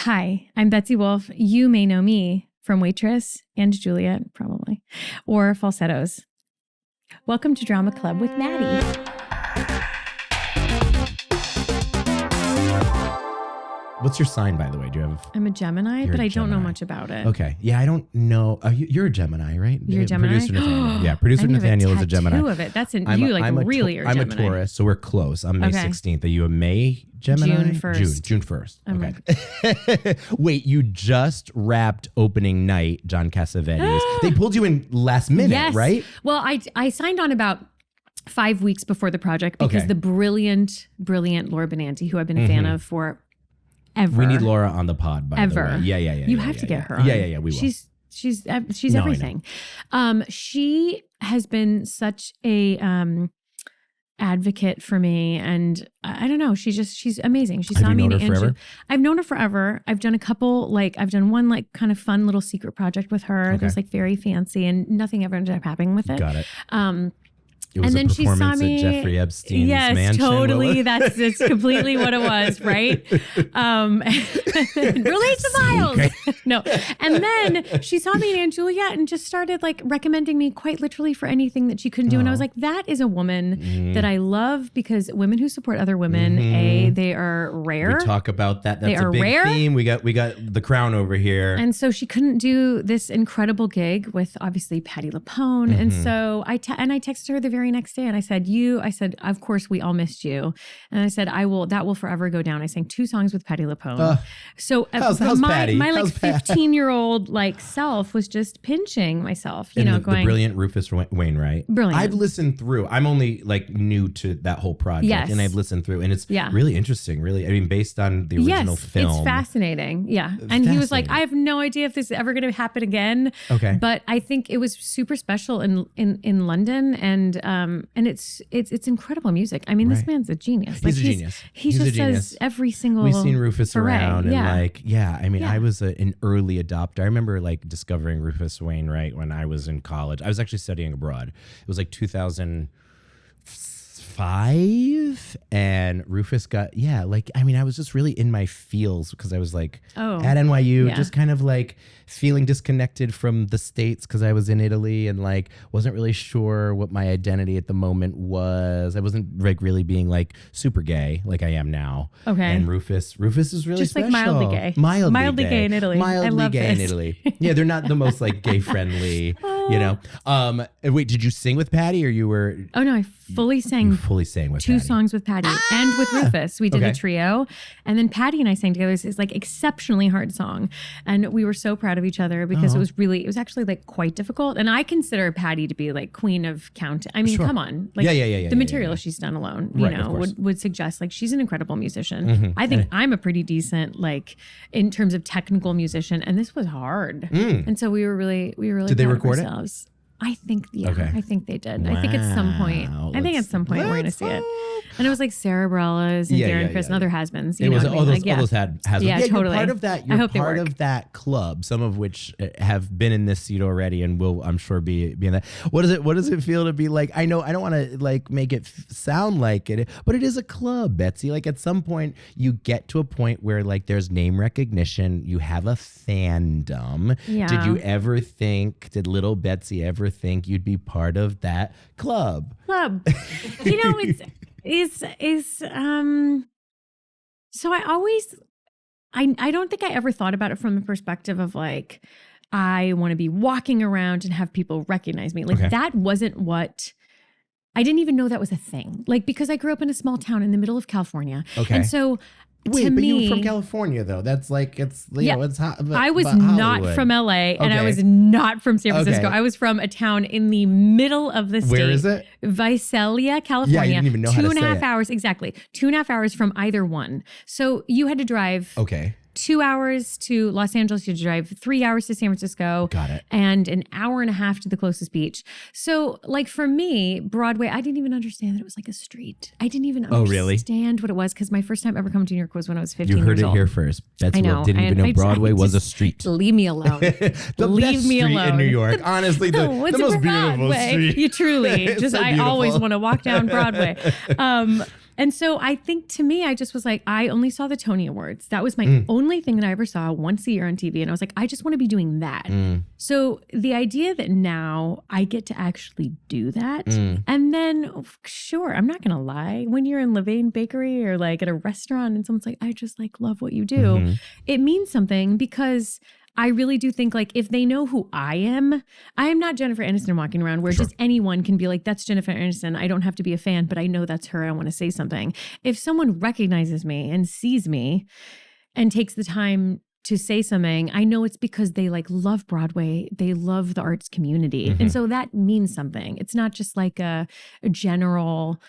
Hi, I'm Betsy Wolfe. You may know me from Waitress and Juliet, probably, or Falsettos. Welcome to Drama Club with Matty. What's your sign, by the way? Do you have? I'm a Gemini, but I don't know much about it. Okay. Yeah, I don't know. You're a Gemini, right? You're a Gemini? Producer Nathanael. Yeah, producer Nathanael is a Gemini. Of it. That's you like really are a Gemini. I'm a Taurus, so we're close. I'm May 16th. Are you a May Gemini? June 1st. June 1st. Okay. Wait, you just wrapped opening night, John Cassavetes. They pulled you in last minute, right? Well, I signed on about 5 weeks before the project because the brilliant Laura Benanti, who I've been a fan of for ever. We need Laura on the pod, by the way. Yeah. You have to get her on. Yeah, we will. She's everything. She has been such a advocate for me, and I don't know. She's amazing. She saw me in Andrew. I've known her forever. I've done a couple, I've done one kind of fun little secret project with her. It was very fancy, and nothing ever ended up happening with it. Got it. It and was then a she saw me at Jeffrey Epstein's mansion. Yes, totally. That's completely what it was, right? Release the files. No. And then she saw me in Aunt Juliet and just started recommending me quite literally for anything that she couldn't do. And I was like, that is a woman that I love, because women who support other women, they are rare. We talk about that. That's a big theme. We got the crown over here. And so she couldn't do this incredible gig with obviously Patti LuPone. And so I texted her the very next day and I said, of course we all missed you. And I said, that will forever go down. I sang 2 songs with Patti LuPone. So how's my Patti? 15-year-old self was just pinching myself, going. The brilliant Rufus Wainwright. Brilliant. I've listened through. I'm only new to that whole project. Yes. And I've listened through, and it's really interesting, really. I mean, based on the original film. It's fascinating. Yeah. And he was like, I have no idea if this is ever going to happen again. Okay. But I think it was super special in London, and it's incredible music. I mean, this man's a genius. He's a genius. He just says every single. We've seen Rufus hooray. Around, and I was an early adopter. I remember discovering Rufus Wainwright when I was in college. I was actually studying abroad. It was 2005, and Rufus got I was just really in my feels because I was at NYU, just kind of feeling disconnected from the States because I was in Italy and wasn't really sure what my identity at the moment was. I wasn't really being super gay like I am now. Okay. And Rufus is really just special. Mildly gay. Mildly gay in Italy. Mildly gay in Italy. Yeah, they're not the most gay friendly, Wait, did you sing with Patty or you were? Oh no, I fully sang. You fully sang with 2 Patty. songs with Patty and with Rufus. We did a trio, and then Patty and I sang together. This exceptionally hard song, and we were so proud of each other because it was actually quite difficult. And I consider Patty to be queen of count. I mean, come on, the material she's done alone, would suggest she's an incredible musician. I think I'm a pretty decent in terms of technical musician, and this was hard. And so we were really Did they proud record of ourselves. I think, Okay. I think they did. Wow. I think at some point we're going to see it. And it was Sarah Bareilles and Darren Criss and other has-beens. It was all those has-beens. Yeah, totally. You're part of that. You're part of that club, some of which have been in this seat already and will, I'm sure, be in that. What does it feel to be I know I don't want to make it sound like it, but it is a club, Betsy. At some point you get to a point where there's name recognition, you have a fandom. Yeah. Did little Betsy ever think you'd be part of that club? So I don't think I ever thought about it from the perspective of I want to be walking around and have people recognize me. That wasn't what. I didn't even know that was a thing. Because I grew up in a small town in the middle of California. Okay. And so Wait, but you were from California though. That's it's hot. I was not from LA and I was not from San Francisco. I was from a town in the middle of the state. Where is it? Visalia, California. Yeah, you didn't even know how to say it. 2.5 hours, exactly. 2.5 hours from either one. So you had to drive 2 hours to Los Angeles. You had to drive 3 hours to San Francisco. Got it. And an hour and a half to the closest beach. So for me, Broadway, I didn't even understand that it was a street. I didn't even understand what it was because my first time ever coming to New York was when I was 15 years old. You heard it here first. Betsy Wolfe didn't even know Broadway was a street. Leave me alone. Leave me alone. In New York. Honestly, the most beautiful street. You truly. I always want to walk down Broadway. And so I think to me, I just was like, I only saw the Tony Awards. That was my only thing that I ever saw once a year on TV. And I was like, I just want to be doing that. So the idea that now I get to actually do that. And then, sure, I'm not going to lie. When you're in Levain Bakery or like at a restaurant and someone's like, I just like love what you do, it means something, because I really do think, like, if they know who I am not Jennifer Aniston walking around where just anyone can be like, that's Jennifer Aniston. I don't have to be a fan, but I know that's her. I want to say something. If someone recognizes me and sees me and takes the time to say something, I know it's because they like love Broadway. They love the arts community. And so that means something. It's not just like a general,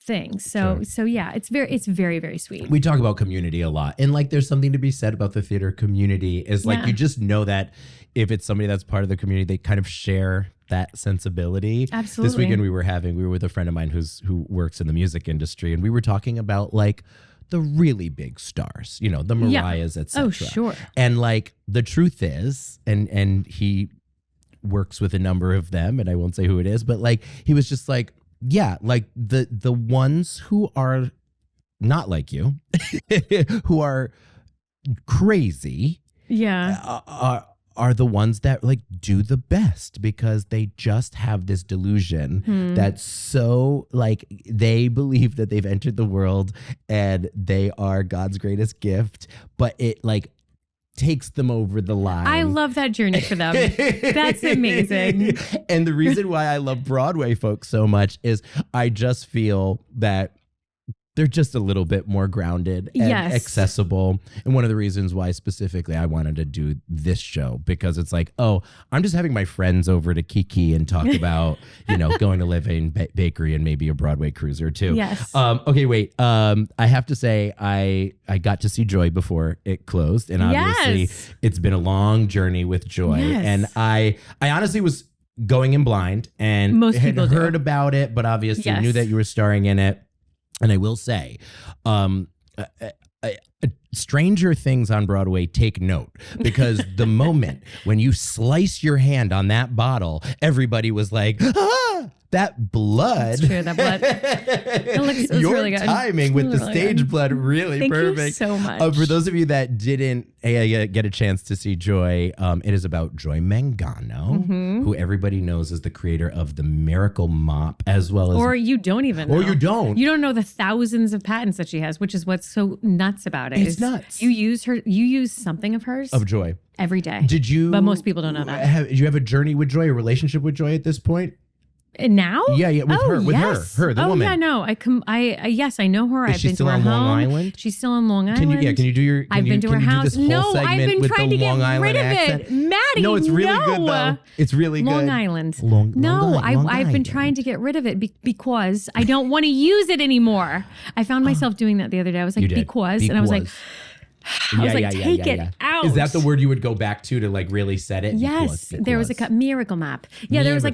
thing. So yeah, it's very, very sweet. We talk about community a lot, and like there's something to be said about the theater community is like, you just know that if it's somebody that's part of the community, they kind of share that sensibility. Absolutely. This weekend we were with a friend of mine who works in the music industry, and we were talking about like the really big stars, the Mariahs, etc. Oh, sure. And like the truth is, and he works with a number of them, and I won't say who it is, but like he was just like, yeah, like the ones who are not like you, who are crazy, are the ones that like do the best, because they just have this delusion that's so like they believe that they've entered the world and they are God's greatest gift, but it like takes them over the line. I love that journey for them. That's amazing. And the reason why I love Broadway folks so much is I just feel that they're just a little bit more grounded and accessible. And one of the reasons why specifically I wanted to do this show, because it's like, oh, I'm just having my friends over to Kiki and talk about, going to Levain Bakery and maybe a Broadway cruise or two. Yes. Okay, wait. I have to say I got to see Joy before it closed. And obviously it's been a long journey with Joy. Yes. And I honestly was going in blind and most had people heard about it, but obviously knew that you were starring in it. And I will say, Stranger Things on Broadway, take note, because the moment when you slice your hand on that bottle, everybody was like, that blood. That's true, that blood. It Your really good. timing with the Really stage good. blood, really Thank perfect. you so much. For those of you that didn't get a chance to see Joy, it is about Joy Mangano, who everybody knows is the creator of the Miracle Mop, as well as... Or you don't even know. Or you don't. You don't know the thousands of patents that she has, which is what's so nuts about it. It's nuts. You use something of hers. Of Joy. Every day. Did you... But most people don't know that. Did you have a journey with Joy, a relationship with Joy at this point? And now? Yeah, with her, the woman. Oh yeah, no, yes, I know her. Is she still on Long Island? She's still on Long Island. Can you do your? I've been to her house. No, I've been trying to get rid of it, Matty. No, it's really good though. It's really good. Long Island. Long I've been trying to get rid of it because I don't want to use it anymore. I found myself doing that the other day. I was like, because, and I was like. Take it out. Is that the word you would go back to like really set it? Yes. There was a Miracle Map. Yeah, there was a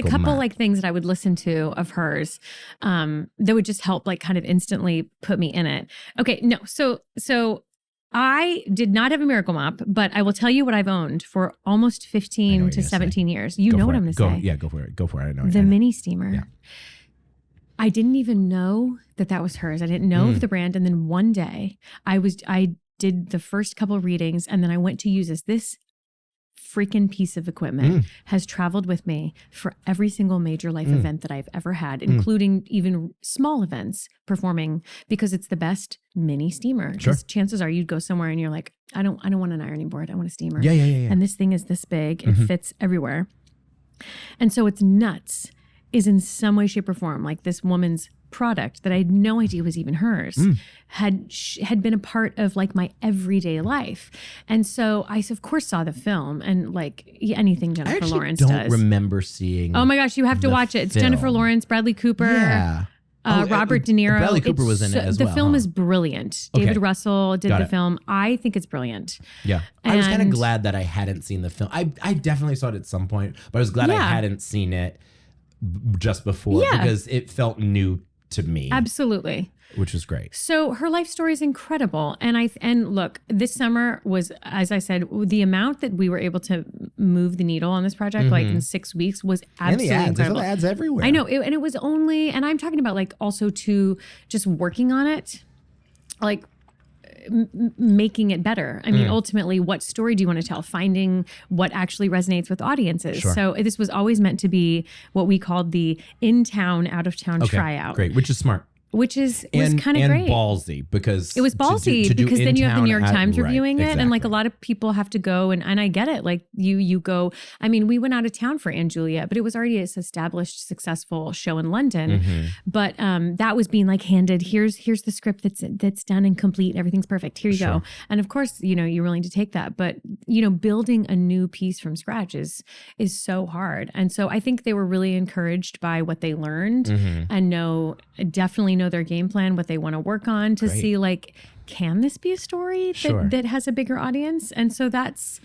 couple like things that I would listen to of hers that would just help like kind of instantly put me in it. Okay, no. So I did not have a Miracle Mop, but I will tell you what I've owned for almost 15 to 17 years. You know what I'm going to say. Yeah, go for it. Go for it. I know. The mini steamer. Yeah. I didn't even know that was hers. I didn't know of the brand. And then one day I did the first couple readings, and then I went to use this freaking piece of equipment has traveled with me for every single major life event that I've ever had, including even small events performing, because it's the best mini steamer. Sure. Chances are you'd go somewhere and you're like, I don't want an ironing board. I want a steamer. Yeah. And this thing is this big. It fits everywhere. And so it's nuts is in some way, shape, or form like this woman's product that I had no idea was even hers had been a part of like my everyday life. And so I of course saw the film and like anything Jennifer Lawrence does. I don't remember seeing. Oh my gosh, you have to watch it. It's Jennifer Lawrence, Bradley Cooper. Yeah. Robert De Niro. Bradley Cooper was in it as well. The film is brilliant. David Russell did the film. I think it's brilliant. Yeah. I was kind of glad that I hadn't seen the film. I definitely saw it at some point, but I was glad I hadn't seen it just before because it felt new to me. Absolutely. Which was great. So her life story is incredible. And look, this summer was, as I said, the amount that we were able to move the needle on this project, like in 6 weeks, was absolutely incredible. There's ads everywhere. I know. And it was only, and I'm talking about like also to just working on it, like making it better. I mean, ultimately, what story do you want to tell? Finding what actually resonates with audiences. Sure. So this was always meant to be what we called the in-town, out-of-town tryout. Great, which is smart. Which was kind of great. And ballsy, because it was ballsy to because then you have the New York Times reviewing it, exactly. and like a lot of people have to go, and I get it. Like you go. I mean, we went out of town for Anne Juliet, but it was already this established, successful show in London. But that was being like handed. Here's the script that's done and complete. Everything's perfect. Here you go. And of course, you're willing to take that. But building a new piece from scratch is so hard. And so I think they were really encouraged by what they learned and definitely know their game plan, what they want to work on to see like, can this be a story that has a bigger audience? And so that's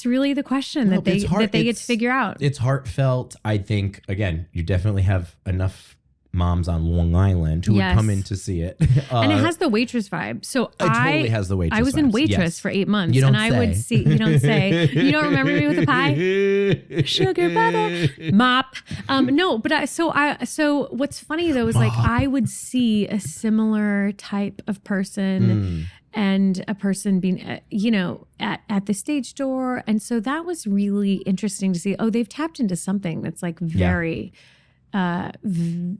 really the question that they get to figure out. It's heartfelt. I think, again, you definitely have enough moms on Long Island who would come in to see it. And it has the Waitress vibe. So it totally has the Waitress I was in vibes. Waitress for 8 months. You don't I would see, you don't say, you don't remember me with a pie? Sugar butter, mop. No, but so what's funny though is like, I would see a similar type of person and a person being, at the stage door. And so that was really interesting to see. Oh, they've tapped into something that's like very, very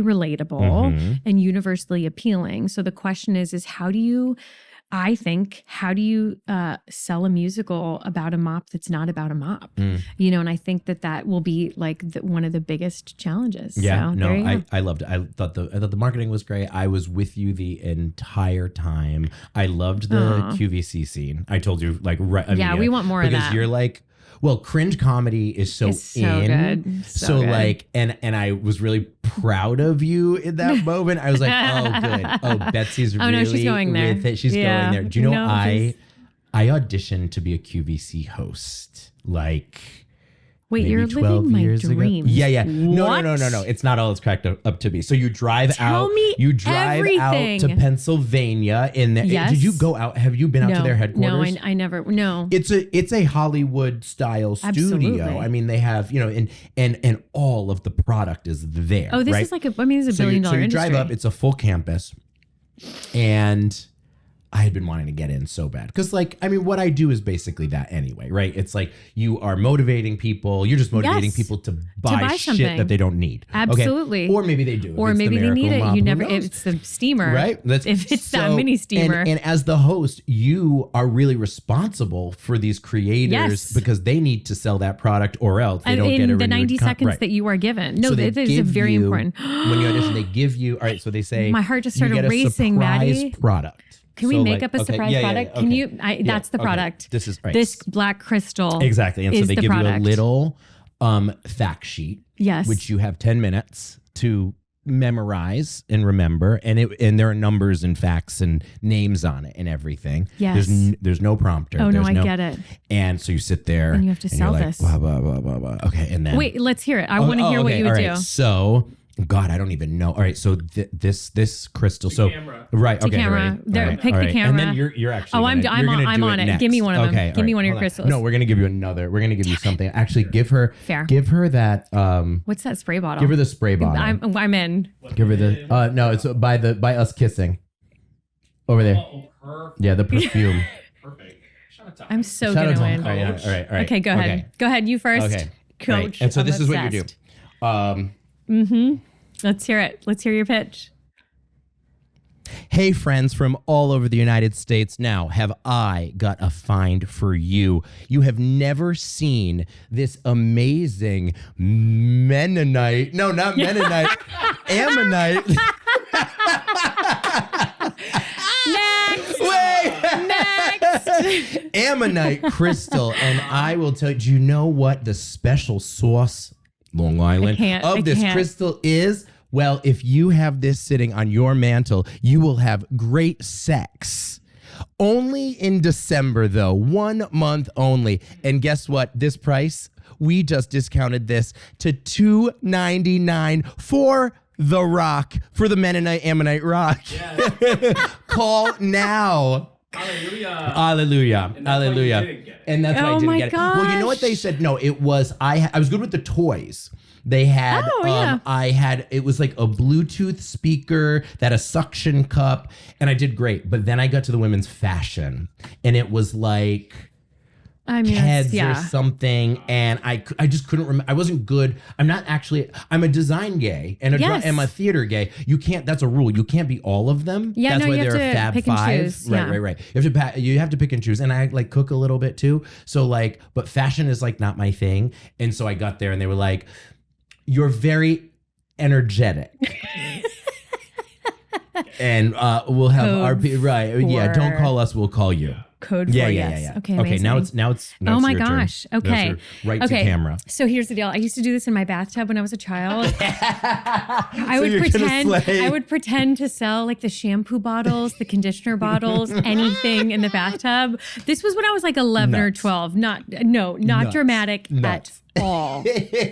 relatable and universally appealing. So the question is how do you sell a musical about a mop that's not about a mop? And I think that will be like one of the biggest challenges. Yeah, so, I loved it. I thought the marketing was great. I was with you the entire time. I loved the QVC scene. I told you, like, we want more of that. Because you're like, well, cringe comedy is so good. So good. Like, and I was really proud of you in that moment. I was like, oh, good. Oh, Betsy's really she's going there. with it. She's going there. Do you know, I auditioned to be a QVC host, like, wait, maybe you're 12 living my years dreams. Ago. Yeah. What? No. It's not all it's cracked up to be. So you drive Tell me everything. out to Pennsylvania in there. Yes. Did you go out? Have you been out to their headquarters? No, I never. No. It's a Hollywood style studio. Absolutely. I mean, they have, and all of the product is there. Oh, this right? is like it's $1 billion So you industry. drive up, it's a full campus, and I had been wanting to get in so bad. Because, like, I mean, what I do is basically that anyway, right? It's like you are motivating people. You're just motivating people to buy shit something that they don't need. Absolutely. Okay? Or maybe they do. Or maybe they need it. Mop, You never, knows? it's the steamer. Right? If it's that mini steamer. And as the host, you are really responsible for these creators because they need to sell that product or else they don't get a renewed the 90 seconds that you are given. No, that is very important. When you audition, they give you, all right, so they say, my heart just started you get racing, a surprise Maddie. product. Can we make up a surprise product? Okay. Can you? That's the product. This is right. This black crystal. Exactly. And so they give product. you a little fact sheet. Yes. Which you have 10 minutes to memorize and remember. And there are numbers and facts and names on it and everything. Yes. There's no prompter. Oh, no, I get it. And so you sit there. And you have to sell like, this. Blah, blah, blah, blah, blah. Okay. And then. Wait, let's hear it. I want to hear what you would do. So. God, I don't even know. All right, so this crystal. So camera. Right, okay, camera. Right. Pick the camera. And then you're actually. I'm on it. Next. Give me one of them. Okay, give me one of your hold on. crystals. No, we're gonna give you another. We're gonna give you something. Actually, give her that. What's that spray bottle? Give her the spray bottle. I'm in. Give her the. No, it's by us kissing. Over there. Oh, perfect. Yeah, the perfume. Perfect. Shout out to I'm so Shout out gonna to- win. All right. Okay, go ahead. Okay. Go ahead. You first. Okay. Coach. Right. And so this is what you do. Let's hear it. Let's hear your pitch. Hey, friends from all over the United States. Now, have I got a find for you? You have never seen this amazing Mennonite. No, not Mennonite. Ammonite. Next. Wait. Next. Ammonite crystal. And I will tell you, do you know what the special sauce, Long Island, of this crystal is? Well, if you have this sitting on your mantle, you will have great sex. Only in December, though. 1 month only. And guess what? This price, we just discounted this to $2.99 for the rock for the Mennonite Ammonite rock. Yes. Call now. Hallelujah. Hallelujah. And that's why you Hallelujah. didn't get it. And that's why I Oh didn't my get it. Well, you know what they gosh. said? No, it was I was good with the toys. They had yeah. I had it was like a Bluetooth speaker that a suction cup, and I did great. But then I got to the women's fashion, and it was like I mean, Keds yeah. or something, and I just couldn't remember. I wasn't good. I'm a design gay and Yes. I'm a theater gay. You can't. That's a rule. You can't be all of them. Yeah, that's no, why you have they're a to Fab pick and Five. choose, Right, yeah. right. You have to pick and choose, and I like cook a little bit too. So like, but fashion is like not my thing, and so I got there, and they were like, "You're very energetic." And we'll have Code our right. Yeah, don't for- call us. We'll call you. Code Yeah, for yeah, yes. yeah, yeah. Okay, Okay. amazing. Now it's Oh my your turn. gosh. Now it's Okay. your right to camera. So here's the deal. I used to do this in my bathtub when I was a child. I would you're gonna pretend slay. I would pretend to sell like the shampoo bottles, the conditioner bottles, anything in the bathtub. This was when I was like 11 or Nuts. 12. Not Nuts. dramatic Nuts. at all.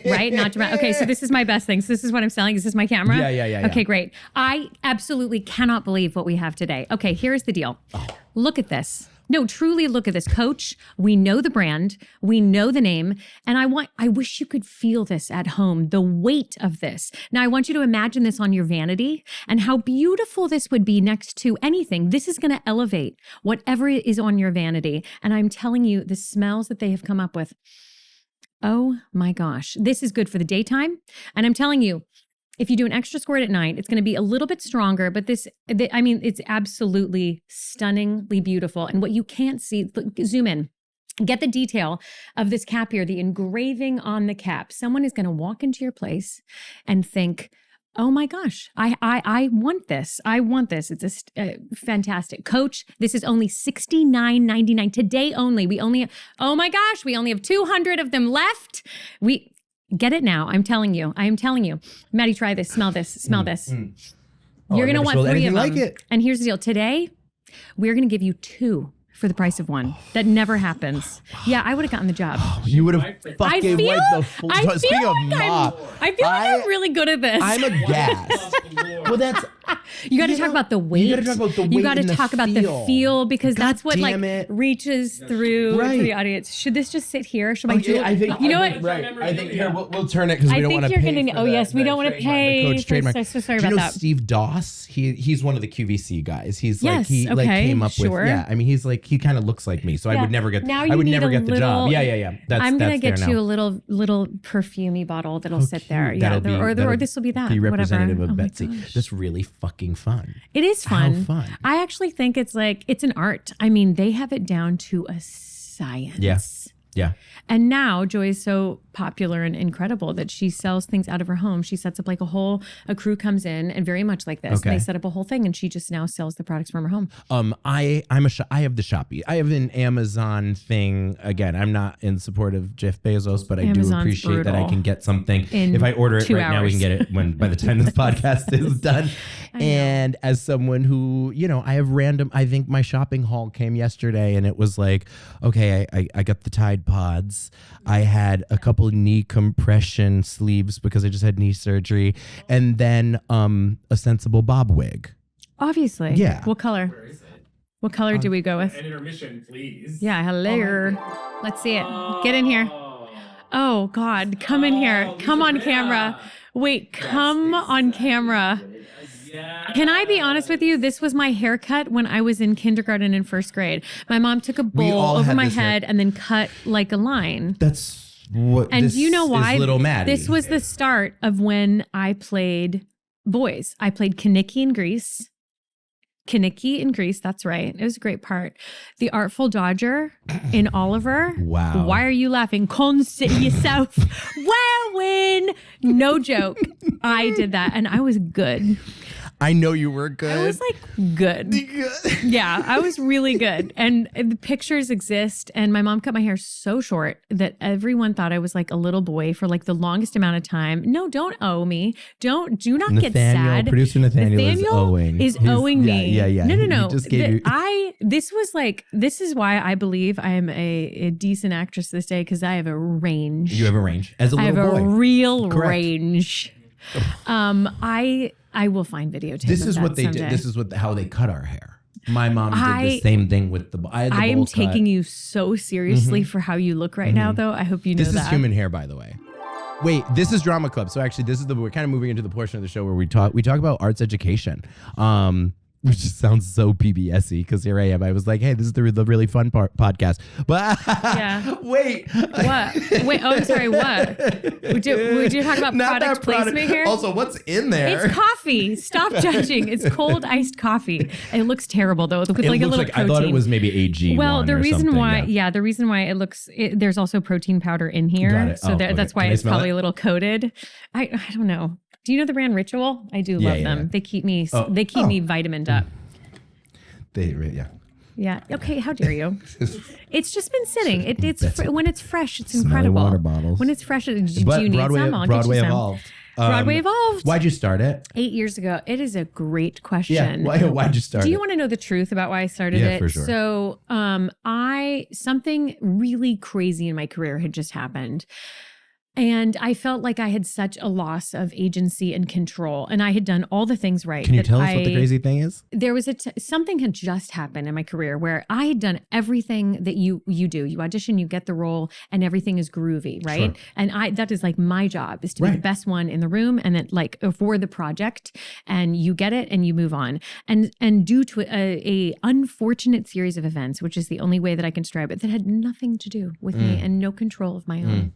Right? Not dramatic. Okay, so this is my best thing. So this is what I'm selling. Is this my camera? Yeah. Okay, great. I absolutely cannot believe what we have today. Okay, here's the deal. Look at this. No, truly look at this. Coach, we know the brand, we know the name, and I wish you could feel this at home, the weight of this. Now, I want you to imagine this on your vanity and how beautiful this would be next to anything. This is going to elevate whatever is on your vanity. And I'm telling you, the smells that they have come up with, oh my gosh, this is good for the daytime. And I'm telling you, if you do an extra squirt at night, it's going to be a little bit stronger, but it's absolutely stunningly beautiful. And what you can't see, look, zoom in, get the detail of this cap here, the engraving on the cap. Someone is going to walk into your place and think, oh my gosh, I want this. I want this. It's just fantastic. Coach, this is only $69.99 today only. We only have 200 of them left. Get it now. I'm telling you. Matty, try this. Smell this. Smell this. Oh, You're I've going to never want smelled 3 of anything them. like it. And here's the deal. Today, we're going to give you 2 for the price of 1. That never happens. Yeah, I would have gotten the job. You would have I fucking feel- wiped the full. I feel Speaking of like mop, I feel like I'm really good at this. I'm aghast. Well, that's You got to talk about the weight. You got to talk about the weight. You got to and the talk about the feel because God that's what like damn it. reaches through Right. to the audience. Should this just sit here? Should I do Okay, it? I think you know I what? think- Right. I think here we'll turn it because we I don't think want to you're pay. gonna. For Oh the- yes, we the don't want to trademark, the pay. Coach trademark. So sorry Do you about know that. Steve Doss? He's one of the QVC guys. He's Yes, like he like okay, came up sure. with I mean he's like he kind of looks like me, so I Yeah. would never get Now I you would need never a get the job. little- Yeah. I'm gonna that's get fair you now. a little perfumey bottle that'll sit there. Cute. Yeah, That'll or this will be that. Be whatever. representative Oh of my Betsy. gosh. That's really fucking fun. It is How fun. fun. I actually think it's an art. I mean, they have it down to a science. Yeah. And now Joy is so popular and incredible that she sells things out of her home. She sets up like a crew comes in and very much like this. Okay. They set up a whole thing and she just now sells the products from her home. I have the Shopee. I have an Amazon thing. Again, I'm not in support of Jeff Bezos, but I do Amazon's appreciate that I brutal. can get something. In If I order it 2 right now, we hours. can get it by the time this podcast is done. And as someone who, I have I think my shopping haul came yesterday and it was like, okay, I got the Tide Pods. I had a couple knee compression sleeves because I just had knee surgery. And then a sensible bob wig. Obviously. Yeah. What color? Where is it? What color do we go with? An intermission, please. Yeah, hello. Let's see it. Get in here. Oh God, come in here. Come on camera. Wait, come on camera. Yeah. Can I be honest with you? This was my haircut when I was in kindergarten and first grade. My mom took a bowl all over had my this hair- head and then cut like a line. That's what. And this do you know why? Is little Matty. This was the start of when I played boys. I played Kaniki in Greece. Kaniki in Greece, that's right. It was a great part. The Artful Dodger in Oliver. Wow. Why are you laughing? Consider yourself wowing. No joke. I did that and I was good. I know you were good. I was like good. Yeah, I was really good. And the pictures exist. And my mom cut my hair so short that everyone thought I was like a little boy for like the longest amount of time. No, don't owe me. Do not get sad. Producer Nathanael is owing. Is He's- owing me. Yeah. No. He just gave you. This is why I believe I am a decent actress this day because I have a range. You have a range as a I little have boy. a real Correct. range. I will find videotapes. This is of what that they someday. did. This is how they cut our hair. My mom did the same thing with the. I am taking you so seriously for how you look right now, though. I hope you know that. This is human hair, by the way. Wait, this is Drama Club. So actually, this is we're kind of moving into the portion of the show where we talk about arts education. Which just sounds so PBS-y because here I am. I was like, hey, this is the really fun podcast. But wait. What? Wait, oh, I'm sorry, what? Would you talk about product placement here? Also, what's in there? It's coffee. Stop judging. It's cold iced coffee. It looks terrible, though. It looks like a little protein. I thought it was maybe AG1 Well, the reason why, yeah. the reason why there's also protein powder in here. Got it. So that's why it's probably a little coated. I don't know. Do you know the brand Ritual? I do love them. Yeah. They keep me vitamined up. Yeah. Okay. How dare you? It's just been sitting. When it's fresh, it's incredible. Water bottles. When it's fresh, do you need some? I'll get you some. Evolved. Broadway evolved. Why'd you start it? 8 years ago. It is a great question. Yeah. Why'd you start it? Do you want to know the truth about why I started it? Yeah, for sure. So, something really crazy in my career had just happened. And I felt like I had such a loss of agency and control, and I had done all the things right. Can you tell us what the crazy thing is? There was something had just happened in my career where I had done everything that you do. You audition, you get the role, and everything is groovy, right? Sure. And that is like my job is to be the best one in the room, and then like for the project, and you get it and you move on. And due to a unfortunate series of events, which is the only way that I can describe it, that had nothing to do with me and no control of my own.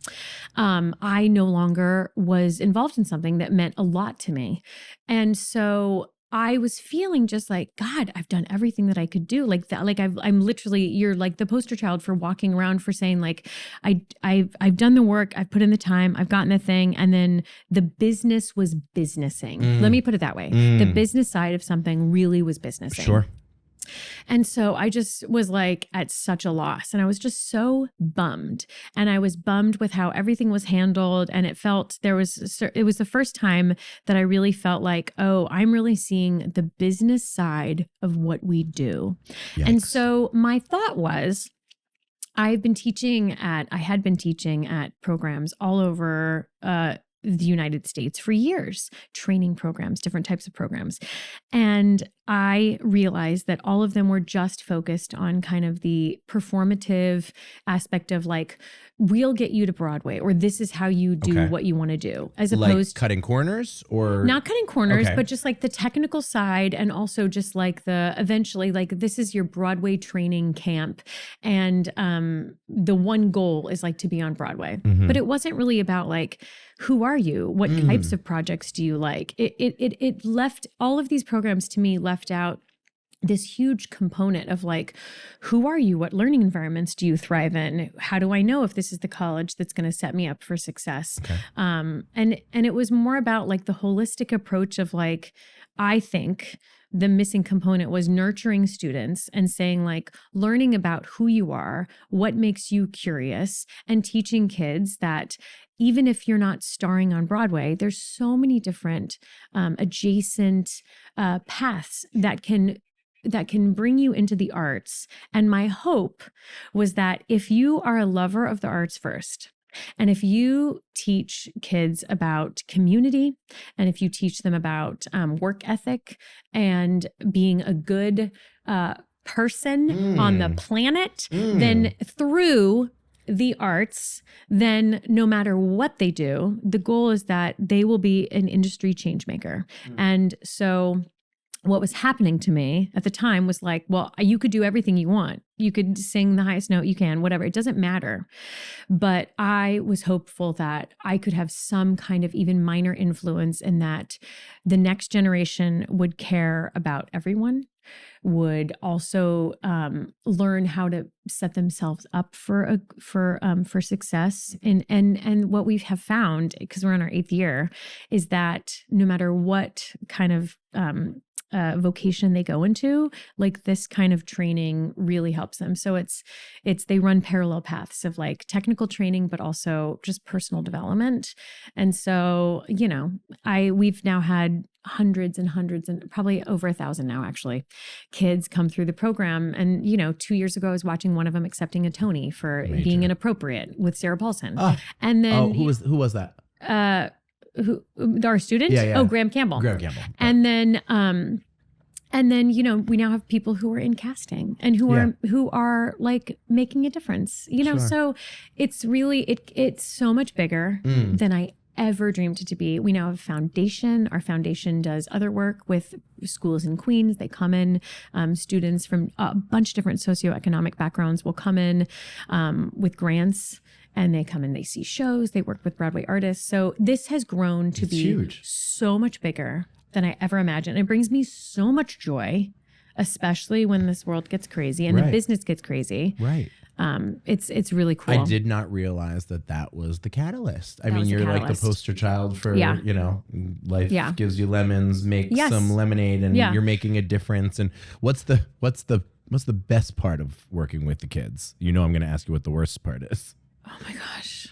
I no longer was involved in something that meant a lot to me. And so I was feeling just like, God, I've done everything that I could do. Like that, like I'm literally, you're like the poster child for walking around for saying like, I've done the work, I've put in the time, I've gotten the thing. And then the business was businessing. Let me put it that way. The business side of something really was businessing. Sure. And so I just was like at such a loss, and I was just so bummed, and I was bummed with how everything was handled. And it was the first time that I really felt like, oh, I'm really seeing the business side of what we do. Yikes. And so my thought was, I had been teaching at programs all over, the United States for years, training programs, different types of programs. And I realized that all of them were just focused on kind of the performative aspect of like, we'll get you to Broadway, or this is how you do what you want to do, as opposed to cutting corners, or not cutting corners, but just like the technical side, and also just like eventually like this is your Broadway training camp, and the one goal is like to be on Broadway. But it wasn't really about like, who are you? What types of projects do you like? It left, all of these programs to me left out this huge component of like, who are you? What learning environments do you thrive in? How do I know if this is the college that's going to set me up for success? Okay. And it was more about like the holistic approach of like, I think the missing component was nurturing students and saying like, learning about who you are, what makes you curious, and teaching kids that even if you're not starring on Broadway, there's so many different adjacent paths that can bring you into the arts. And my hope was that if you are a lover of the arts first, and if you teach kids about community, and if you teach them about work ethic and being a good person on the planet, then through the arts, then no matter what they do, the goal is that they will be an industry change maker. And so what was happening to me at the time was like, well, you could do everything you want. You could sing the highest note you can, whatever. It doesn't matter. But I was hopeful that I could have some kind of even minor influence in that the next generation would care about everyone, would also learn how to set themselves up for success. And what we have found, because we're in our 8th year, is that no matter what kind of vocation they go into, like this kind of training really helps them. So they run parallel paths of like technical training, but also just personal development. And so, we've now had hundreds and hundreds, and probably over 1,000 now, actually, kids come through the program. And, 2 years ago, I was watching one of them accepting a Tony for being inappropriate with Sarah Paulson. And then who was that? who our student? Yeah, yeah. Oh, Graham Campbell. Graham Campbell. And then, you know, we now have people who are in casting and who are like making a difference, you know, so it's really, it's so much bigger than I ever dreamed it to be. We now have a foundation. Our foundation does other work with schools in Queens. They come in, students from a bunch of different socioeconomic backgrounds will come in with grants. And they come in, they see shows, they work with Broadway artists. So this has grown to be huge. So much bigger than I ever imagined. It brings me so much joy, especially when this world gets crazy and the business gets crazy. Right. It's really cool. I did not realize that was the catalyst. I mean, you're like the poster child for, you know, life gives you lemons, make some lemonade, and you're making a difference. And what's the best part of working with the kids? You know, I'm going to ask you what the worst part is. Oh my gosh.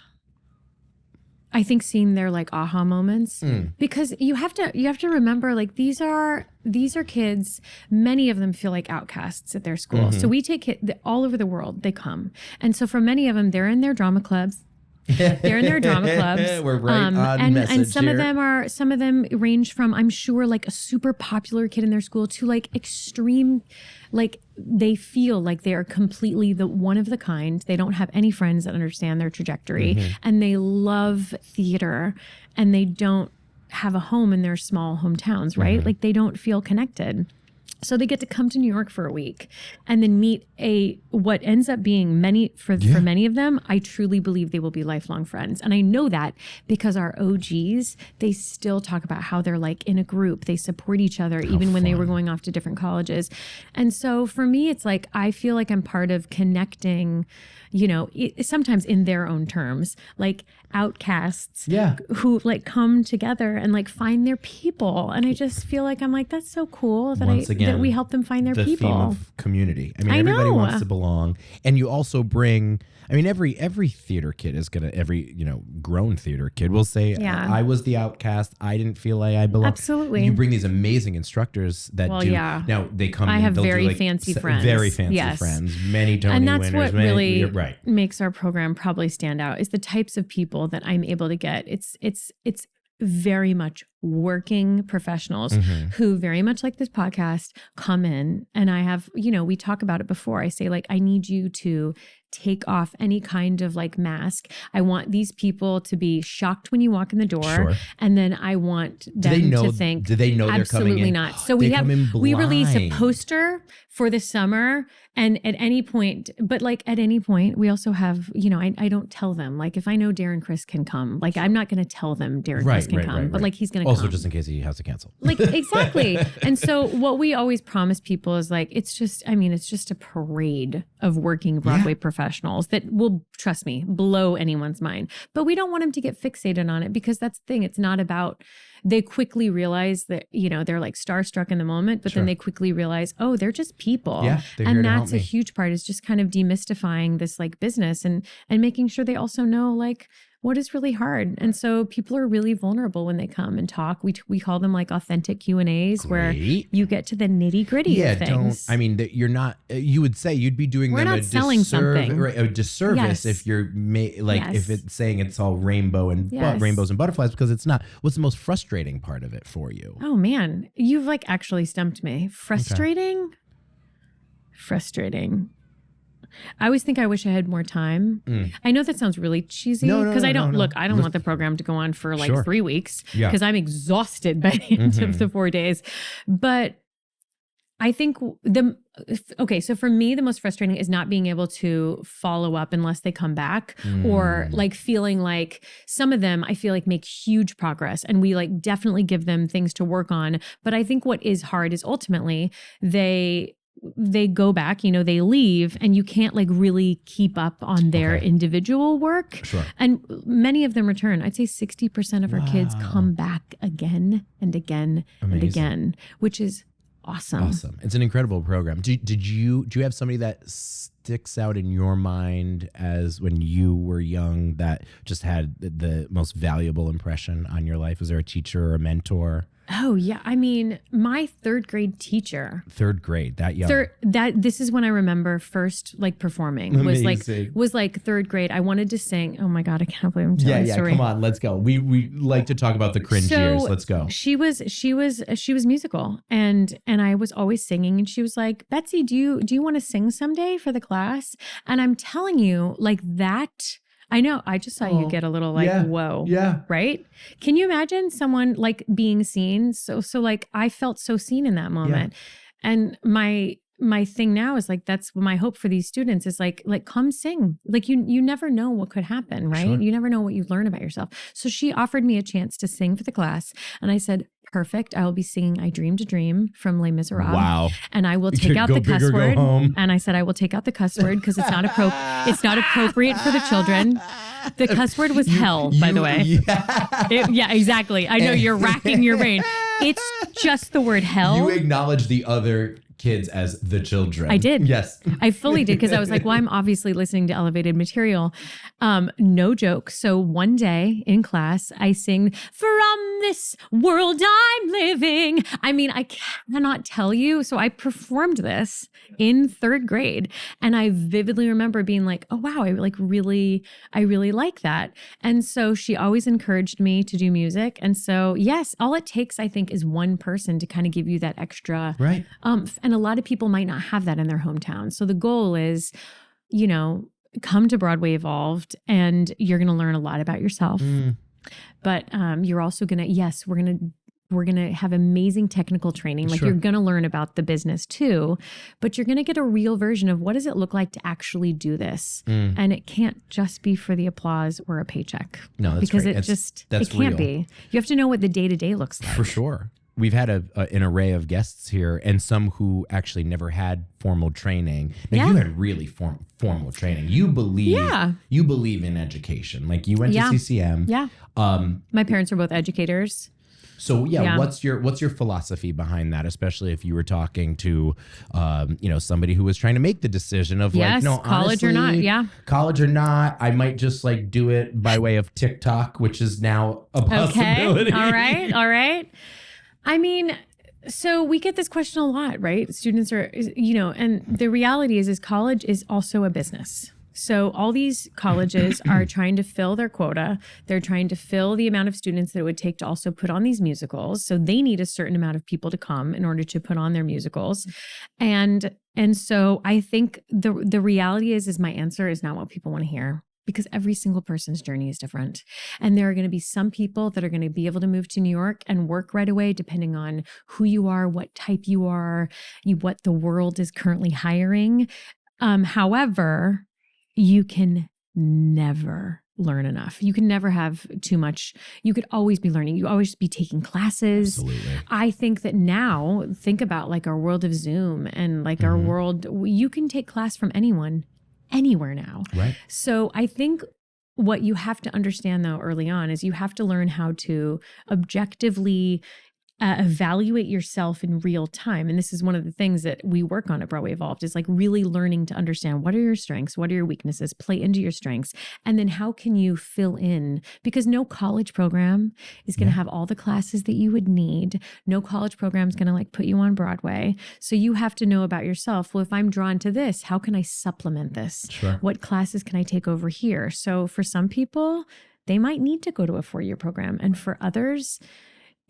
I think seeing their like aha moments, because you have to remember, like these are kids. Many of them feel like outcasts at their school. So we take kids all over the world. They come, and so for many of them, they're in their drama clubs. They're in their drama clubs. We're right on message and some here. Some of them range from, I'm sure, like a super popular kid in their school to like extreme, like they feel like they are completely the one of the kind. They don't have any friends that understand their trajectory, and they love theater, and they don't have a home in their small hometowns, right? Like they don't feel connected. So they get to come to New York for a week and then meet what ends up being for many of them, I truly believe they will be lifelong friends. And I know that because our OGs, they still talk about how they're like in a group. They support each other even when they were going off to different colleges. And so for me, it's like, I feel like I'm part of connecting, you know, sometimes in their own terms, like outcasts who like come together and like find their people. And I just feel like I'm like, that's so cool that that we help them find their people. The theme of community. I mean, everybody wants to belong. And you also bring, I mean, every theater kid is going to, every, you know, grown theater kid will say, I was the outcast. I didn't feel like I belonged. Absolutely. You bring these amazing instructors that do. Yeah. Now they come I have very fancy friends. Very fancy friends. Many Tony winners. And that's winners, what really makes our program probably stand out is the types of people that I'm able to get. It's very much working professionals who very much like this podcast come in, and I have, you know, we talk about it before. I say like, I need you to take off any kind of like mask. I want these people to be shocked when you walk in the door. And then I want them to think, do they know absolutely they're coming in? Not. So we release a poster for the summer, and at any point, we also have, you know, I don't tell them, like if I know Darren Criss can come, like I'm not going to tell them Darren Criss can come, but like he's going to also come. Just in case he has to cancel. Like exactly. And so what we always promise people is like, it's just a parade of working Broadway professionals that will, trust me, blow anyone's mind. But we don't want them to get fixated on it, because that's the thing. It's not about, they quickly realize that, you know, they're like starstruck in the moment, but then they quickly realize, oh, they're just people. Yeah, and that's a huge part, is just kind of demystifying this like business and making sure they also know like what is really hard. And so people are really vulnerable when they come and talk. We call them like authentic Q&As where you get to the nitty gritty of things. You're not, you would say you'd be doing them a disservice if you're if it's saying it's all rainbows and butterflies, because it's not. What's the most frustrating part of it for you? Oh man, you've like actually stumped me. Frustrating. I always think I wish I had more time. I know that sounds really cheesy because I don't want the program to go on for like 3 weeks because I'm exhausted by the end of the 4 days. But I think so for me, the most frustrating is not being able to follow up unless they come back, or like feeling like some of them I feel like make huge progress and we like definitely give them things to work on. But I think what is hard is ultimately they go back, you know, they leave, and you can't like really keep up on their individual work. And many of them return. I'd say 60% of our kids come back again and again and again, which is awesome. It's an incredible program. Do you have somebody that sticks out in your mind as when you were young that just had the most valuable impression on your life? Was there a teacher or a mentor? Oh yeah, I mean, my third grade teacher. Third grade, that young. This is when I remember first like performing. Amazing. Was like third grade. I wanted to sing. Oh my God, I can't believe I'm telling the story. Come on, let's go. We like to talk about the cringe years. Let's go. She was musical, and I was always singing, and she was like, Betsy, do you want to sing someday for the class? And I'm telling you, like that. I know. I just saw you get a little like, whoa. Yeah. Right? Can you imagine someone like being seen? So like I felt so seen in that moment. Yeah. And my thing now is like, that's my hope for these students is like come sing. Like you never know what could happen, right? Sure. You never know what you learn about yourself. So she offered me a chance to sing for the class. And I said, perfect. I will be singing I Dreamed a Dream from Les Miserables. Wow. And I will take out the cuss word. And I said, I will take out the cuss word because it's not appropriate for the children. The cuss word was hell, by the way. Yeah, exactly. I know you're racking your brain. It's just the word hell. You acknowledge the other kids as the children. I did. Yes. I fully did because I was like, well, I'm obviously listening to elevated material. No joke. So one day in class, I sing, "From this world I'm living." I mean, I cannot tell you. So I performed this in third grade. And I vividly remember being like, oh, wow, I really like that. And so she always encouraged me to do music. And so, yes, all it takes, I think, is one person to kind of give you that extra. Right. And a lot of people might not have that in their hometown. So the goal is, come to Broadway Evolved and you're going to learn a lot about yourself. But you're also going to, we're going to have amazing technical training. Like you're going to learn about the business too, but you're going to get a real version of what does it look like to actually do this? And it can't just be for the applause or a paycheck. No, that's because great. It can't be. You have to know what the day-to-day looks like. For sure. We've had an array of guests here and some who actually never had formal training. Now, you had really formal training. You believe in education. Like you went to CCM. Yeah. My parents are both educators. So what's your philosophy behind that, especially if you were talking to, somebody who was trying to make the decision of college honestly, or not, college or not, I might just like do it by way of TikTok, which is now a possibility. Okay, all right. I mean, so we get this question a lot, right? Students are, and the reality is college is also a business. So all these colleges are trying to fill their quota. They're trying to fill the amount of students that it would take to also put on these musicals. So they need a certain amount of people to come in order to put on their musicals. And so I think the reality is my answer is not what people want to hear. Because every single person's journey is different. And there are going to be some people that are going to be able to move to New York and work right away, depending on who you are, what type you are, what the world is currently hiring. However, you can never learn enough. You can never have too much. You could always be learning. You always be taking classes. Absolutely. I think that now, think about like our world of Zoom and like our world, you can take class from anyone. Anywhere now. Right. So I think what you have to understand though early on is you have to learn how to objectively evaluate yourself in real time. And this is one of the things that we work on at Broadway Evolved is like really learning to understand what are your strengths, what are your weaknesses, play into your strengths, and then how can you fill in? Because no college program is going to have all the classes that you would need. No college program is going to like put you on Broadway. So you have to know about yourself. Well, if I'm drawn to this, how can I supplement this? Sure. What classes can I take over here? So for some people, they might need to go to a 4-year program. And for others,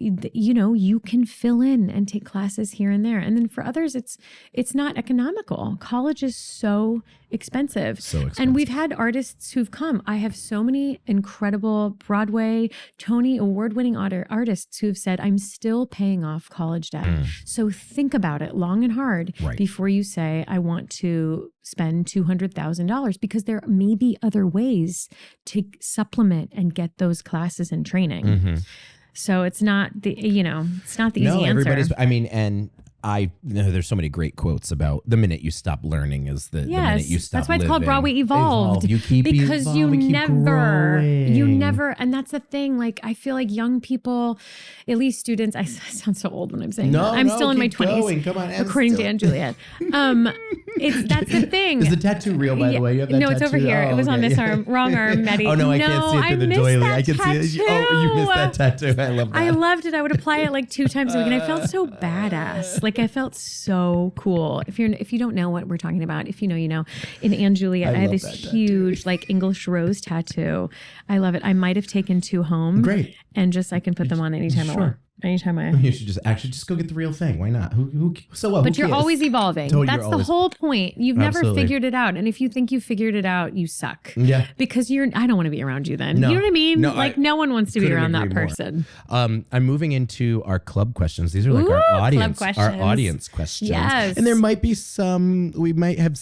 you can fill in and take classes here and there. And then for others, it's not economical. College is so expensive. And we've had artists who've come. I have so many incredible Broadway, Tony award-winning artists who've said, I'm still paying off college debt. So think about it long and hard before you say, I want to spend $200,000 because there may be other ways to supplement and get those classes and training. So it's not the easy answer. And I know there's so many great quotes about the minute you stop learning is the minute you stop that's why it's living. called Broadway Evolved. You keep because evolving, you never, and that's the thing. Like I feel like young people, at least students, I sound so old when I'm saying that. I'm still in my 20s. Come on, according to Anne Juliet. That's the thing. Is the tattoo real, by the way? You have that no, it's tattoo? over here. Oh, it was on okay. this arm. Wrong arm, Matty. Oh, no, I can't see it through the doily. I can see it. Oh, you missed that tattoo. I love that. I loved it. I would apply it like 2 times a week, and I felt so badass. Like, I felt so cool. If you don't know what we're talking about, if you know, you know. In Anne Juliet, I had this huge like English rose tattoo. I love it. I might have taken 2 home. Great. And just I can put them on anytime I want. Anytime I. You should just go get the real thing. Why not? So what? But you're always evolving. That's the whole point. You've never figured it out. And if you think you figured it out, you suck. Yeah. Because I don't want to be around you then. No. You know what I mean? No, no one wants to be around that person. I'm moving into our club questions. These are like our audience questions. Yes. And there might be some we might have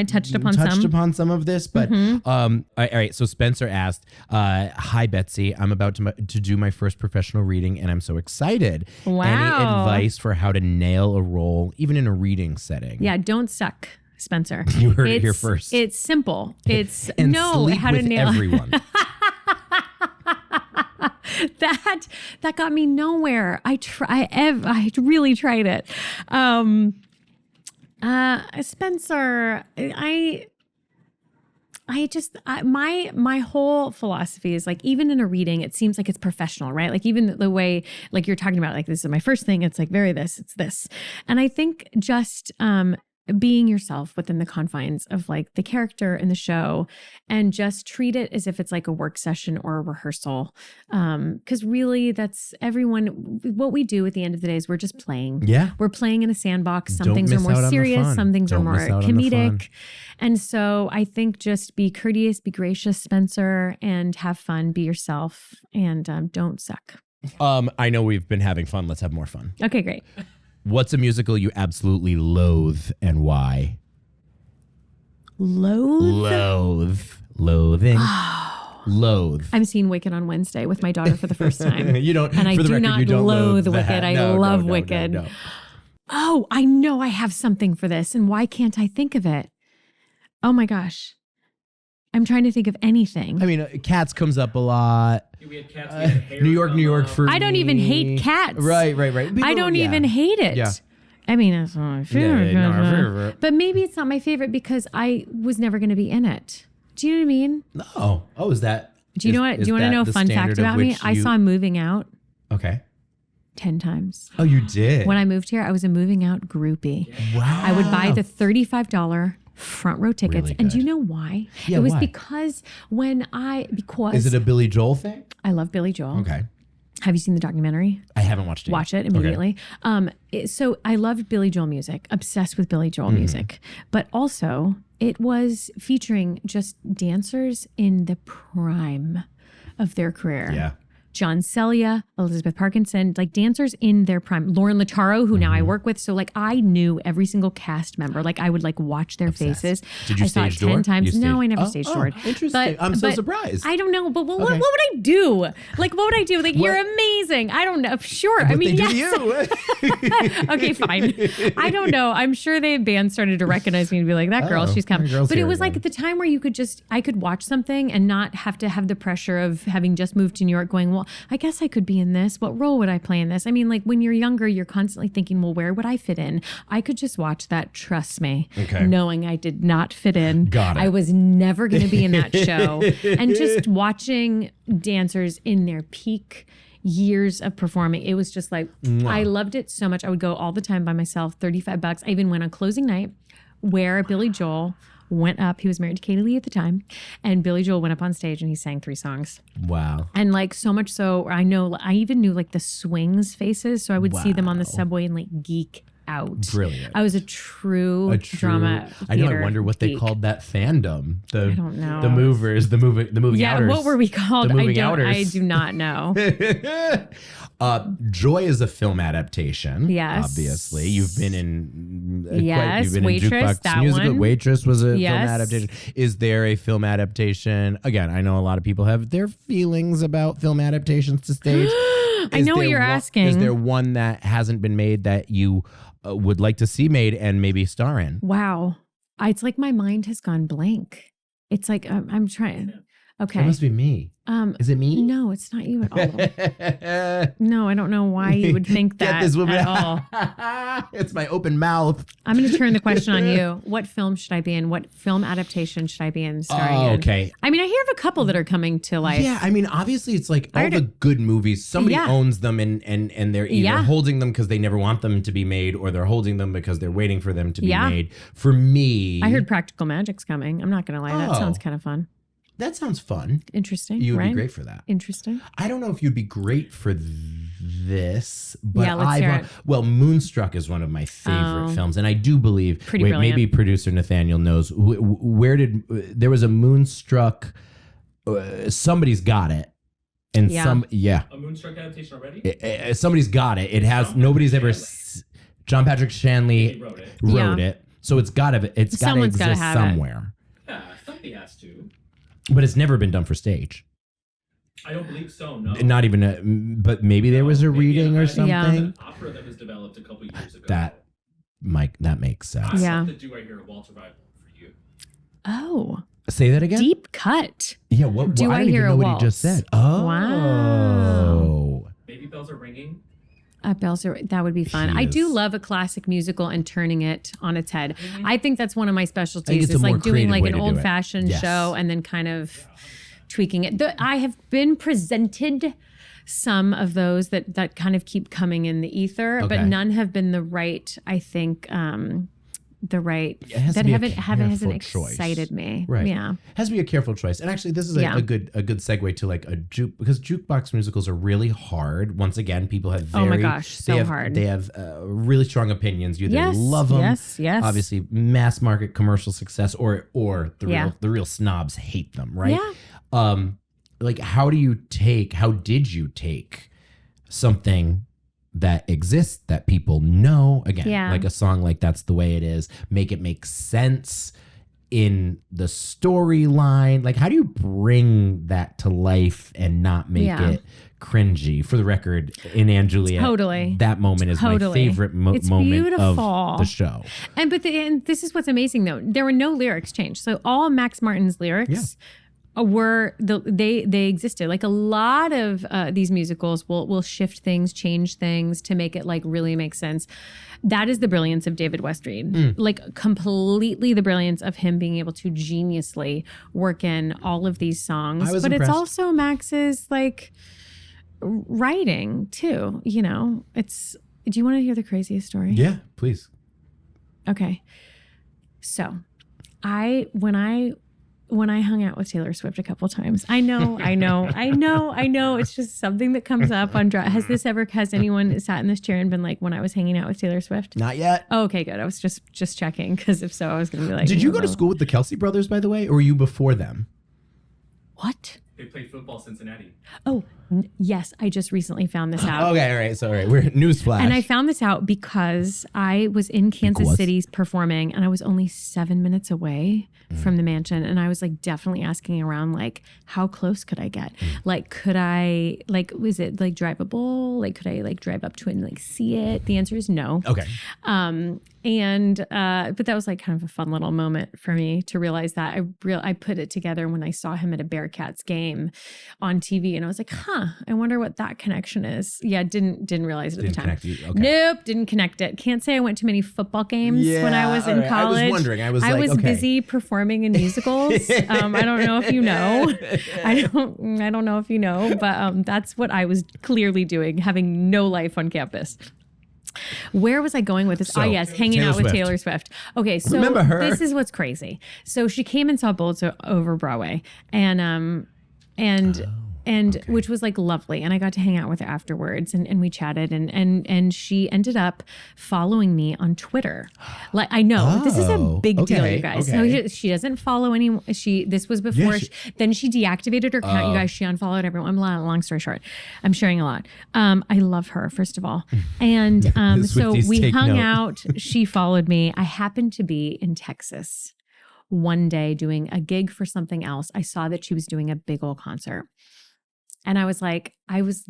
touched upon some of this, but all right. So Spencer asked, "Hi Betsy, I'm about to do my first professional reading, and I'm so excited. Wow. Any advice for how to nail a role, even in a reading setting?" Yeah, don't suck, Spencer. You heard it here first. It's simple. It's and know sleep how to with nail everyone. that got me nowhere. I really tried it. Spencer, my whole philosophy is like, even in a reading, it seems like it's professional, right? Like even the way, like you're talking about, like, this is my first thing. It's like it's this. And I think just, being yourself within the confines of like the character in the show, and just treat it as if it's like a work session or a rehearsal. Cause really that's what we do at the end of the day is we're just playing. Yeah. We're playing in a sandbox. Some things are more serious. Some things are more comedic. And so I think just be courteous, be gracious, Spencer, and have fun, be yourself, and don't suck. I know we've been having fun. Let's have more fun. Okay, great. What's a musical you absolutely loathe and why? Loathe? Loathing. Loathe. I'm seeing Wicked on Wednesday with my daughter for the first time. You don't, and I for the do record, not you don't loathe Wicked. that. I love Wicked. No. Oh, I know I have something for this, and why can't I think of it? Oh my gosh. I'm trying to think of anything. I mean, Cats comes up a lot. We had Cats. We had New York for I don't even hate Cats. Right. I don't even hate it. Yeah. I mean, it's my favorite. Yeah, but maybe it's not my favorite because I was never going to be in it. Do you know what I mean? No. Oh, is that? Do you know what? Do you want to know a fun fact about me? I saw Moving Out. Okay. 10 times. Oh, you did? When I moved here, I was a Moving Out groupie. Wow. I would buy the $35 front row tickets. Really and do you good. know why? Yeah, it was why? because Is it a Billy Joel thing? I love Billy Joel. Okay. Have you seen the documentary? I haven't watched it. Watch it immediately. Okay. So I loved Billy Joel music, obsessed with Billy Joel music, but also it was featuring just dancers in the prime of their career. Yeah. John Celia, Elizabeth Parkinson, like dancers in their prime. Lauren Lataro, who now I work with. So like I knew every single cast member. Like I would like watch their faces. Did you stage door? 10 times. No, I never Oh, stage doored. Interesting. I'm so surprised. I don't know, but what would I do? Like what would I do? Like you're amazing. I don't know. Sure. What I mean, they do yes. to you. Okay, fine. I don't know. I'm sure the band started to recognize me and be like, that girl, she's coming. But it was like at the time where I could watch something and not have to have the pressure of having just moved to New York going, well, I guess I could be in this. What role would I play in this? I mean, like when you're younger, you're constantly thinking, well, where would I fit in? I could just watch that, trust me, knowing I did not fit in. Got it. I was never going to be in that show. And just watching dancers in their peak years of performing, it was just like, I loved it so much. I would go all the time by myself, $35. I even went on closing night where Billy Joel went up. He was married to Katie Lee at the time. And Billy Joel went up on stage and he sang 3 songs. Wow. And like so much so, I even knew like the swings faces. So I would see them on the subway and like geek out. Brilliant. I was a true drama I know. I theater wonder what they geek. called that fandom. I don't know. The movers, the moving outers. What were we called? The moving I outers. do not know. Joy is a film adaptation. Yes. Obviously. You've been in Yes, you've been Waitress, in Jukebox that Musical. one. Waitress was a Yes. film adaptation. Is there a film adaptation? Again, I know a lot of people have their feelings about film adaptations to stage. I know what you're asking. Is there one that hasn't been made that you would like to see made and maybe star in? Wow. It's like my mind has gone blank. It's like I'm trying. Okay. It must be me. Is it me? No, it's not you at all. No, I don't know why you would think that Get this woman at all. It's my open mouth. I'm going to turn the question on you. What film should I be in? What film adaptation should I be in starring in? Okay. I mean, I hear of a couple that are coming to life. Yeah, I mean, obviously it's like all the good movies, somebody owns them and they're either holding them because they never want them to be made or they're holding them because they're waiting for them to be made. For me... I heard Practical Magic's coming. I'm not going to lie. That sounds kind of fun. That sounds fun. Interesting. You would right? be great for that. Interesting. I don't know if you'd be great for this, but let's hear it. Well, Moonstruck is one of my favorite films, and I do believe. Brilliant. Maybe producer Nathanael knows where did there was a Moonstruck. Somebody's got it, and a Moonstruck adaptation already. Somebody's got it. It has nobody's ever. John Patrick Shanley wrote it, so it's got to exist somewhere. Yeah, somebody has to. But it's never been done for stage. I don't believe so, no. Not even but maybe there was a reading or something. Yeah. An opera that was developed a couple years ago. That makes sense. I have to do I Hear a Waltz Revival for you. Oh. Say that again? Deep cut. Yeah, what do I hear a waltz? What he just said. Oh. Wow. Maybe bells are ringing. That would be fun. I do love a classic musical and turning it on its head. Mm-hmm. I think that's one of my specialties. It's like doing like an old fashioned show and then kind of tweaking it. I have been presented some of those that kind of keep coming in the ether, but none have been the right, I think, that hasn't excited me. Right. Yeah. It has to be a careful choice. And actually this is a good segue to like because jukebox musicals are really hard. Once again, people have hard. They have really strong opinions. You either love them. Yes. Obviously mass market commercial success or the real snobs hate them, right? Yeah. Like how did you take something that exists that people know like a song like That's the Way It Is, make it make sense in the storyline? Like how do you bring that to life and not make it cringy? For the record, in Anne Juliet, that moment is my favorite moment of the show. And this is what's amazing though, there were no lyrics changed, so all Max Martin's lyrics they existed. Like a lot of these musicals will shift things, change things to make it like really make sense. That is the brilliance of David West Reed. Like completely the brilliance of him being able to geniusly work in all of these songs. But impressed. It's also Max's like writing too, you know. Do you want to hear the craziest story? Yeah, please. Okay. So when I hung out with Taylor Swift a couple times, I know. It's just something that comes up on drive. Has anyone sat in this chair and been like, when I was hanging out with Taylor Swift? Not yet. Oh, okay, good. I was just checking because if so, I was going to be like. Did you go to school with the Kelsey brothers, by the way, or were you before them? What? They played football in Cincinnati. Oh, yes. I just recently found this out. Okay, all right. So, all right. We're newsflash. And I found this out because I was in Kansas City performing and I was only 7 minutes away from the mansion. And I was like definitely asking around, like, how close could I get? Like, could I, like, was it like drivable? Like, could I like drive up to it and like see it? The answer is no. Okay. But that was like kind of a fun little moment for me to realize that I put it together when I saw him at a Bearcats game on TV, and I was like, I wonder what that connection is. Yeah, didn't realize it at the time. Okay. Nope, didn't connect it. Can't say I went to many football games when I was in college. I was wondering. I was busy performing in musicals. I don't know if you know. I don't know if you know, but that's what I was clearly doing, having no life on campus. Where was I going with this? Hanging out with Taylor Swift. Okay, so remember her. This is what's crazy. So she came and saw Bullets Over Broadway, and which was like lovely, and I got to hang out with her afterwards, and we chatted, and she ended up following me on Twitter. Like, I know this is a big deal, you guys. Okay. So she doesn't follow any. This was before. Then she deactivated her account. You guys, she unfollowed everyone. Long story short, I'm sharing a lot. I love her, first of all, and so we hung out. She followed me. I happened to be in Texas one day doing a gig for something else. I saw that she was doing a big old concert. And I was like,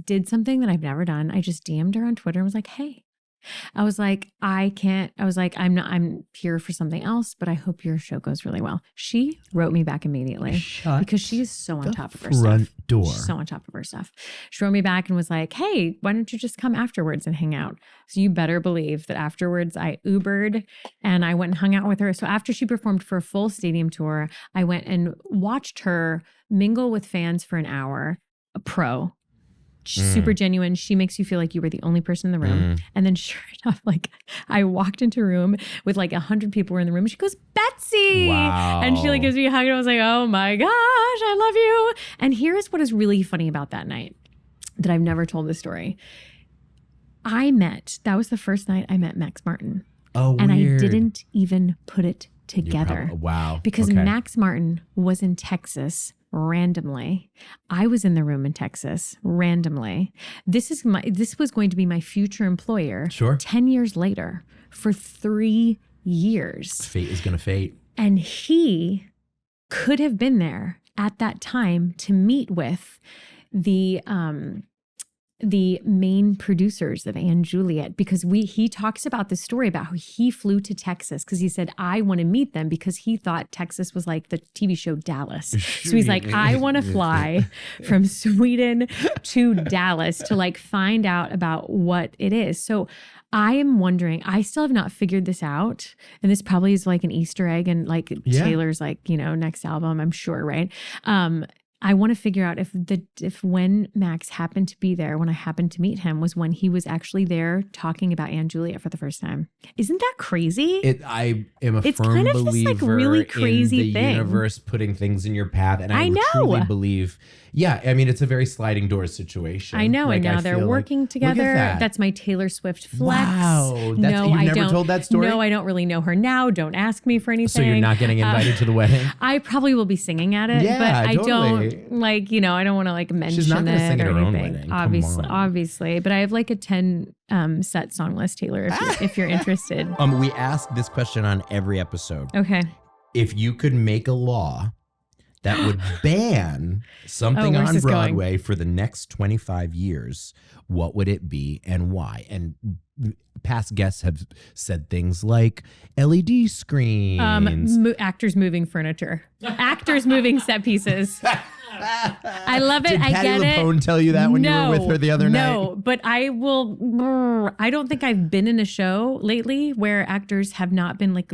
did something that I've never done. I just DM'd her on Twitter and was like, hey, I was like, I can't. I was like, I'm here for something else, but I hope your show goes really well. She wrote me back immediately because she is so on top of her stuff. Door. She's so on top of her stuff. She wrote me back and was like, hey, why don't you just come afterwards and hang out? So you better believe that afterwards I Ubered and I went and hung out with her. So after she performed for a full stadium tour, I went and watched her mingle with fans for an hour. A pro. She's super genuine. She makes you feel like you were the only person in the room. And then sure enough, like I walked into a room with like 100 people were in the room. She goes, Betsy. Wow. And she like gives me a hug and I was like, oh my gosh, I love you. And here's what is really funny about that night that I've never told this story. That was the first night I met Max Martin. Oh, and weird. I didn't even put it together. Wow. Because Max Martin was in Texas randomly. I was in the room in Texas randomly. This was going to be my future employer. Sure. 10 years later for 3 years. Fate is going to fate. And he could have been there at that time to meet with the main producers of Anne Juliet, because he talks about the story about how he flew to Texas because he said, I want to meet them because he thought Texas was like the TV show Dallas. So he's like, I want to fly from Sweden to Dallas to like find out about what it is. So I am wondering, I still have not figured this out. And this probably is like an Easter egg and like Taylor's like, next album, I'm sure, right? I want to figure out if when Max happened to be there, when I happened to meet him, was when he was actually there talking about Anne Juliet for the first time. Isn't that crazy? I am a it's firm kind of believer this, like, really crazy in the thing. universe putting things in your path. And I know. truly believe, it's a very sliding door situation. I know. Like, and now they're working together. Look at that. That's my Taylor Swift flex. Wow. You've never told that story? No, I don't really know her now. Don't ask me for anything. So you're not getting invited to the wedding? I probably will be singing at it, but I don't I don't want to like mention She's not going to sing at her own anything. wedding. Obviously. But I have like a 10 set song list, Taylor, if you're interested. We ask this question on every episode. Okay. If you could make a law that would ban something on Broadway for the next 25 years, what would it be and why? And past guests have said things like LED screens. Actors moving furniture. Actors moving set pieces. I love it. Did I Patti get LuPone tell you that when you were with her the other night? No, but I don't think I've been in a show lately where actors have not been like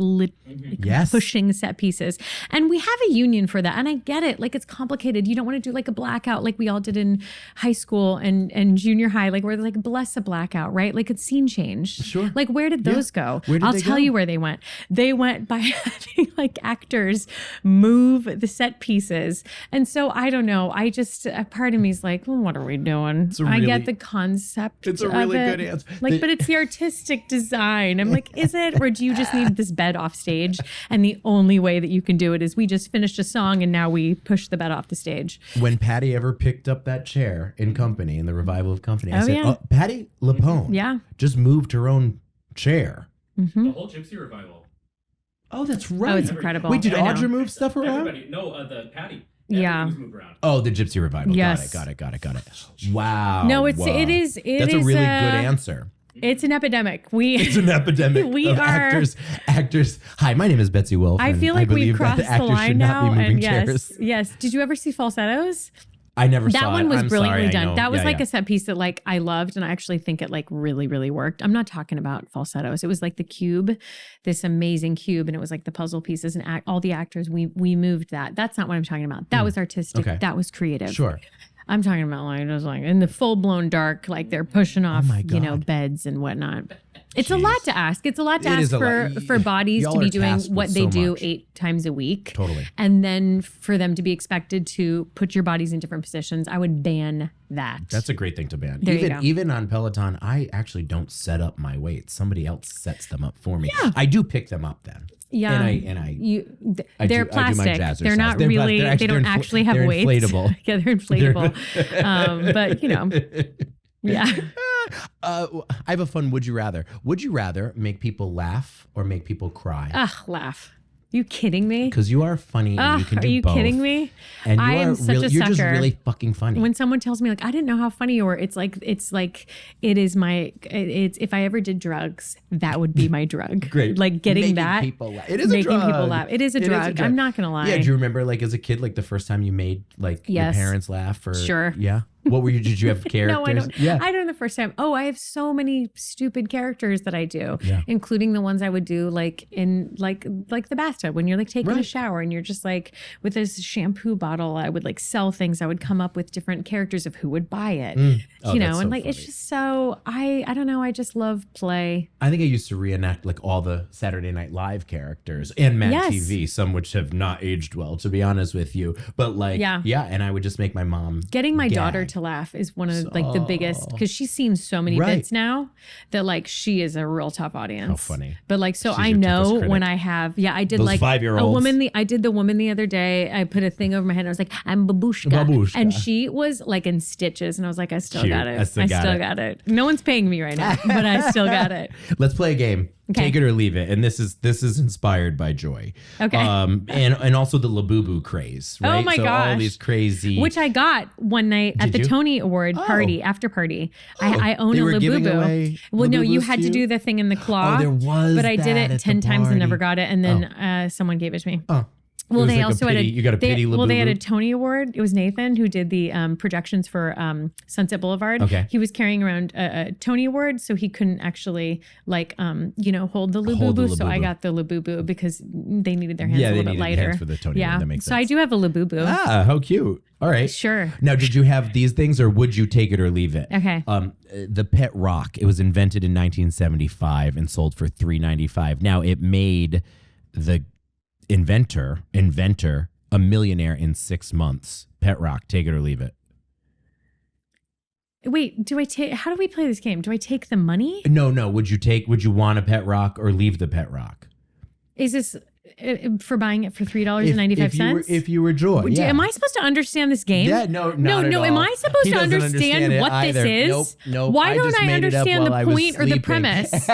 pushing set pieces. And we have a union for that. And I get it. Like, it's complicated. You don't want to do like a blackout like we all did in high school and junior high, like where they're like, bless a blackout, right? Like, it's scene change. Sure. Like, where did those go? I'll tell you where they went. They went by having like actors move the set pieces. And so I don't know. I just, a part of me is like, well, what are we doing? I get the concept. It's a really good answer. Like, but it's the artistic design. I'm like, is it? Or do you just need this bed off stage? And the only way that you can do it is we just finished a song and now we push the bed off the stage. When Patti ever picked up that chair in Company, in the revival of Company, I said, Patti LuPone just moved her own chair. Mm-hmm. The whole Gypsy revival. Oh, that's right. Oh, it's incredible. Wait, did Audra move stuff around? Everybody. No, the Patti. Yeah. Moved around. Oh, the Gypsy revival. Yes. Got it. Wow. No, it is. That's a really good answer. It's an epidemic. It's an epidemic of actors. Hi, my name is Betsy Wolfe. I feel like we crossed the line now. And yes. Did you ever see Falsettos? I never saw it. That one was brilliantly done. That was a set piece that like I loved, and I actually think it like really, really worked. I'm not talking about Falsettos. It was like the cube, this amazing cube, and it was like the puzzle pieces and all the actors. We moved that. That's not what I'm talking about. That was artistic. Okay. That was creative. Sure. I'm talking about like just like in the full blown dark, like they're pushing off, beds and whatnot. It's a lot to ask. It's a lot to ask for bodies to be doing what they do 8 times a week. Totally. And then for them to be expected to put your bodies in different positions, I would ban that. That's a great thing to ban. There you go. Even on Peloton, I actually don't set up my weights. Somebody else sets them up for me. Yeah. I do pick them up then. Yeah, they're plastic. They're not really. They don't actually have weights. Inflatable. Yeah, they're inflatable. But yeah. I have a fun would you rather. Would you rather make people laugh or make people cry? Laugh. You kidding me? Because you are funny and you can do are you both. kidding me? And I am such a you're just sucker. really fucking funny. When someone tells me like, I didn't know how funny you were, it's like if I ever did drugs, that would be my drug. Great. Like getting Making that. people laugh. It is making a drug. people laugh. It is a drug. I'm not gonna lie. Yeah, do you remember like as a kid, like the first time you made like your parents laugh? Or Sure. Yeah. What were you? Did you have characters? No, I don't. Yeah. I don't know the first time. Oh, I have so many stupid characters that I do, including the ones I would do like in like the bathtub when you're like taking a shower and you're just like with this shampoo bottle. I would like sell things. I would come up with different characters of who would buy it. Oh, you know, so and like funny. it's just so I don't know. I just love play. I think I used to reenact like all the Saturday Night Live characters and Mad TV, some which have not aged well, to be honest with you. But like, and I would just make my mom getting my gag. daughter to laugh is one of like the biggest, because she's seen so many bits now that like she is a real tough audience. How funny. But like, so She's I your toughest know critic. when I have, I did Those like 5-year-olds. a woman. I did the woman the other day. I put a thing over my head and I was like, I'm babushka. And she was like in stitches and I was like, I still got it. I still got it. No one's paying me right now, but I still got it. Let's play a game. Okay. Take it or leave it. And this is inspired by Joy. Okay. And also the Labubu craze, right? Oh my so gosh. all these crazy. Which I got one night at the you? Tony Award party, after party. I own they a were giving Labubu. away Well, no, you Labubus had to to you? do the thing in the claw. Oh, there was But I did that it at 10 the times and never party. got it. And then someone gave it to me. Oh. Well, It was they like also pity, had you got a pity Well, they had a Labubu? Tony Award. It was Nathan who did the projections for Sunset Boulevard. Okay. He was carrying around a Tony Award, so he couldn't actually like hold the Hold the Labubu. So I Labubu. got the Labubu because they needed their hands a they little bit needed lighter. hands for the Tony Award. That makes So I sense. do have a Labubu. Ah, how cute. All right. Sure. Now, did you have these things or would you take it or leave it? Okay. The Pet Rock. It was invented in 1975 and sold for $3.95. Now, it made the inventor a millionaire in 6 months. Pet Rock. Take it or leave it. Wait, how do we play this game? Do I take the money? No. Would you want a Pet Rock or leave the Pet Rock? Is this for buying it for $3.95? If you were Joy, yeah. Am I supposed to understand this game? Yeah, no, not at all. Am I supposed He to doesn't understand understand it what either. this is? Nope. Why I don't just I made it up understand the while I was point or the sleeping. premise?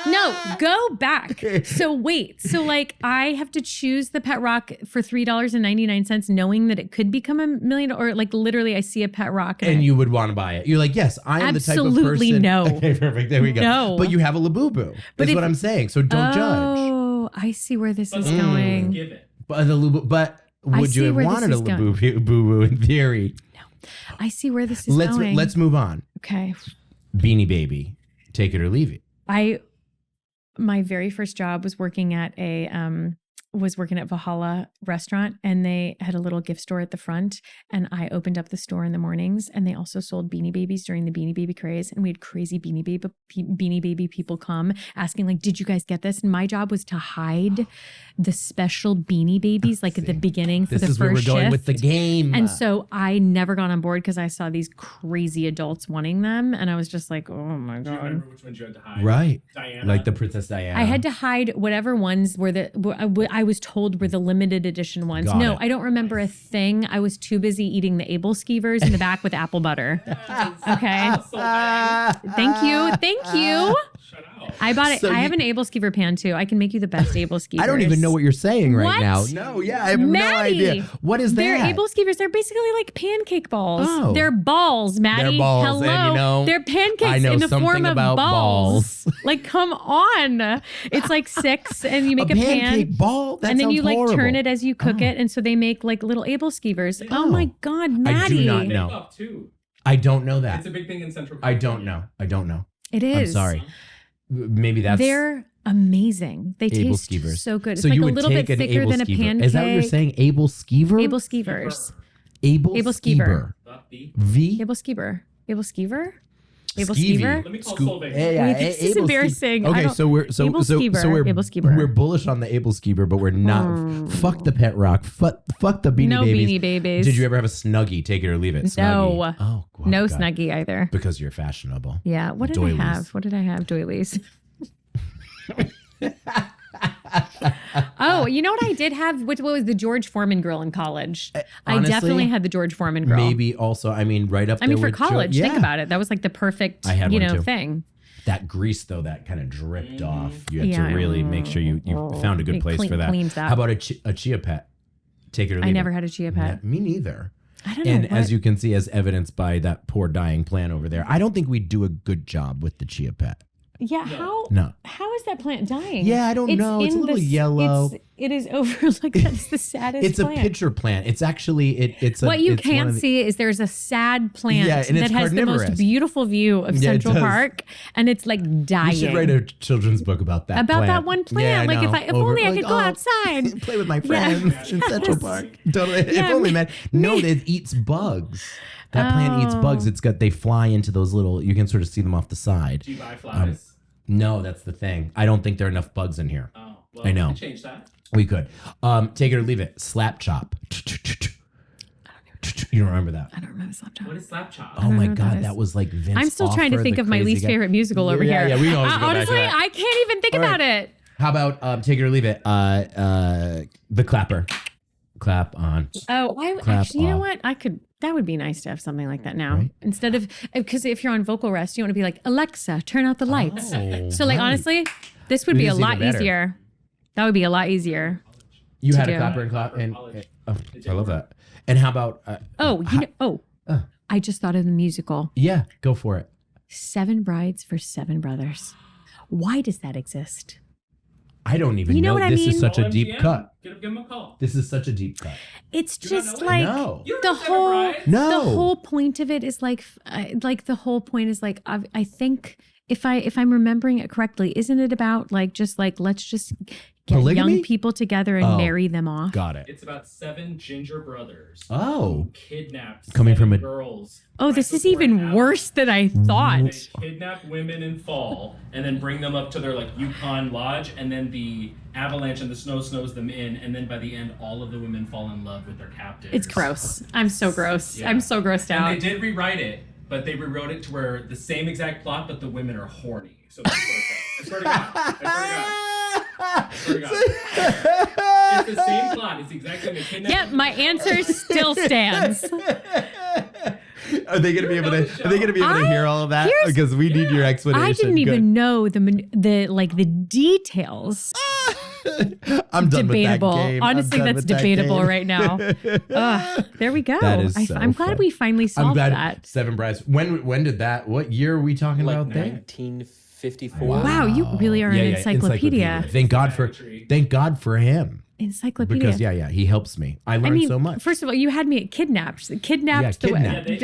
No, go back. So wait. So like I have to choose the Pet Rock for $3.99, knowing that it could become $1 million, or like literally I see a Pet Rock And you would want to buy it. You're like, yes, I am the type of person. Absolutely no. Okay, perfect. There we go. No. But you have a Labubu. That's what I'm saying. So don't judge. Oh, I see where this is going. Give it. But would you see have where this wanted a is going. Labubu in theory? I see where this is going. Let's move on. Okay. Beanie Baby. Take it or leave it. My very first job was working at Valhalla restaurant, and they had a little gift store at the front, and I opened up the store in the mornings, and they also sold Beanie Babies during the Beanie Baby craze, and we had crazy Beanie Baby people come asking like, did you guys get this? And my job was to hide the special Beanie Babies like at the beginning for the This is first where we're going shift. with the game. And so I never got on board because I saw these crazy adults wanting them, and I was just like, oh my Do you god. remember which ones you had to hide? Right. Diana. Like the Princess Diana. I had to hide whatever ones were I was told were the limited edition ones. Got No, it. I don't remember a thing. I was too busy eating the Able Skeevers in the back with apple butter. Okay. So bad. Thank you. Shut out. I bought it. So I have an Able Skeever pan too. I can make you the best Able Skeevers. I don't even know what you're saying right What? now. No, yeah, I have no Matty, idea. What is that? They're Able Skeevers. They're basically like pancake balls. Oh. They're balls, Matty. They're balls, Hello. and you know, they're pancakes I know in the something form of about balls. Like, come on. It's like 6, and you make a pancake pan. ball? That And then sounds you like horrible. turn it as you cook it, and so they make like little Able Skeevers. Oh my God, I do Matty! not know. Makeup too. I don't know that. It's a big thing in Central. I don't know. It is. I'm sorry. Maybe that's They're amazing. They Able taste Skeevers. so good. It's So like you a would little bit take an thicker Able than a Skeever. pancake. Is that what you're saying? Able Skeever? Able Skeevers. Able Able Skeever. Not the. V? Able Skeever. Able Skeever. Able Skeevy. Skeever. Let me call Scoop. Solveig. Yeah, Wait, this is Able embarrassing. Skeever. I Okay, don't- so we're Able Skeever, we're Able Skeever. we're bullish on the Able Skeever, but we're not. Fuck the Pet Rock. Fuck the Beanie No Babies. Beanie Babies. Did you ever have a Snuggie? Take it or leave it. Snuggie. No. Oh, God. No Snuggie either. Because you're fashionable. Yeah. What did Doilies. I have? What did I have? Doilies. Oh, you know what I did have? What was the George Foreman grill in college? I honestly, definitely had the George Foreman grill. Maybe also, right up there I mean, for with college, yeah. think about it. That was like the perfect, I had one too. thing. That grease though, that kind of dripped off. You had to really make sure you found a good place for that. How about a chia pet? Take it or leave it. I never had a chia pet. Me neither. I don't know. And as you can see, as evidenced by that poor dying plant over there, I don't think we do a good job with the chia pet. Yeah, how is that plant dying? Yeah, I don't know. It's a little yellow. It is overlooked. That's the saddest It's plant. a pitcher plant. It's actually it's what you it's can't see is there's a sad plant and that has the most beautiful view of Central Park, and it's like dying. You should write a children's book about that. About that one plant. Yeah, if only I could go outside, play with my friends in Central Park. Totally. If only, man. No, it eats bugs. That plant eats bugs. They fly into those little. You can sort of see them off the side. Do you buy flies? No, that's the thing. I don't think there are enough bugs in here. Oh, well, I know. We can change that. We could. Take it or leave it. Slap chop. You don't remember that? I don't remember slap chop. What is slap chop? Oh my God, that was like Vince. I'm still trying to think of my least favorite musical over here. Yeah, we can always go back to honestly, that. I can't even think about it. How about take it or leave it? The clapper. Clap on. Oh, actually, you know what? That would be nice to have something like that now. Right? Instead of, because if you're on vocal rest, you want to be like, Alexa, turn out the lights. So like, right. honestly, this would be a lot easier. That would be a lot easier. You had a clapper and clap, and I love that. And how about? I just thought of the musical. Yeah, go for it. 7 Brides for 7 Brothers. Why does that exist? I don't even know. This is such a deep cut. Give him a call. This is such a deep cut. It's just like the whole point of it is like the whole point is like I think if I'm remembering it correctly, isn't it about like just like let's just get polygamy? Young people together and marry them off? Got it. It's about 7 ginger brothers. Who kidnapped coming from girls. Oh, this is even worse than I thought. They kidnap women in fall and then bring them up to their like Yukon lodge, and then the avalanche and the snow snows them in, and then by the end all of the women fall in love with their captors. It's gross. I'm so gross. Yeah. I'm so grossed out. And they did rewrite it, but they rewrote it to where the same exact plot, but the women are horny. So that's what I swear to God. I swear to God. It's the same plot. It's exactly the kidnapping. Yep, my answer still stands. Are they gonna be able to? Are they gonna be able to hear all of that? Because we need your explanation. I didn't even know the details. I'm done debatable. With that game. Honestly, that's debatable right now. There we go. That is I'm glad we finally solved that. 7 Brides. When did that? What year are we talking about? 1954. Wow, you really are an encyclopedia. Thank God for him. Encyclopedia. Because he helps me. I learned so much. First of all, you had me at kidnapped. Kidnapped.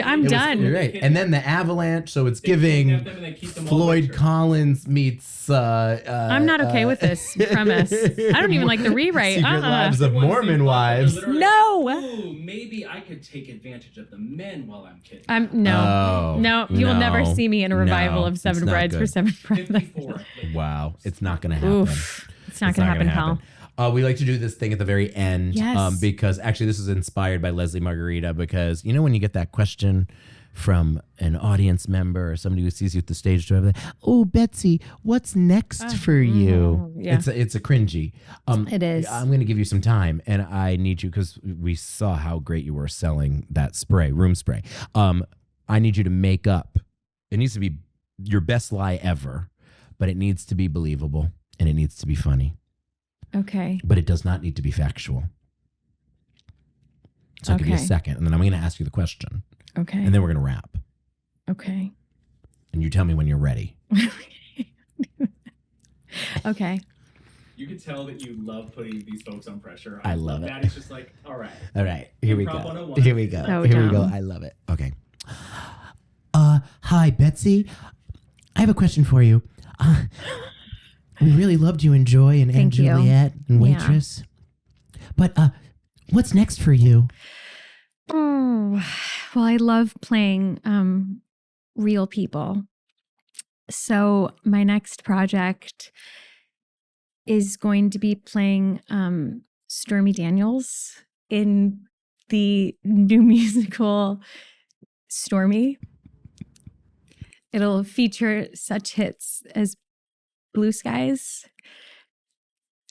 I'm done. Right. And then the avalanche, so it's giving Floyd Collins meets I'm not okay with this premise. I don't even like the rewrite. Secret Lives of Mormon Wives. No. Ooh, maybe I could take advantage of the men while I'm kidding. No. You will never see me in a revival of 7 Brides for 7 Brothers. Wow. It's not going to happen. Oof. It's not going to happen, pal. We like to do this thing at the very end because actually this is inspired by Leslie Margarita, because you know when you get that question from an audience member or somebody who sees you at the stage door, like, oh, Betsy, what's next for you? Yeah. It's a cringy. It is. I'm going to give you some time, and I need you, because we saw how great you were selling that room spray. I need you to make up. It needs to be your best lie ever, but it needs to be believable and it needs to be funny. Okay. But it does not need to be factual. So I'll give you a second, and then I'm going to ask you the question. Okay. And then we're going to wrap. Okay. And you tell me when you're ready. Okay. You could tell that you love putting these folks on pressure. I love it. Matty's just like, all right. All right. Here we Improv go. 101. Here we go. So Here we go. dumb. I love it. Okay. Hi, Betsy. I have a question for you. We really loved you in Joy and Juliet and Waitress. But what's next for you? Oh, well, I love playing real people. So my next project is going to be playing Stormy Daniels in the new musical Stormy. It'll feature such hits as Blue Skies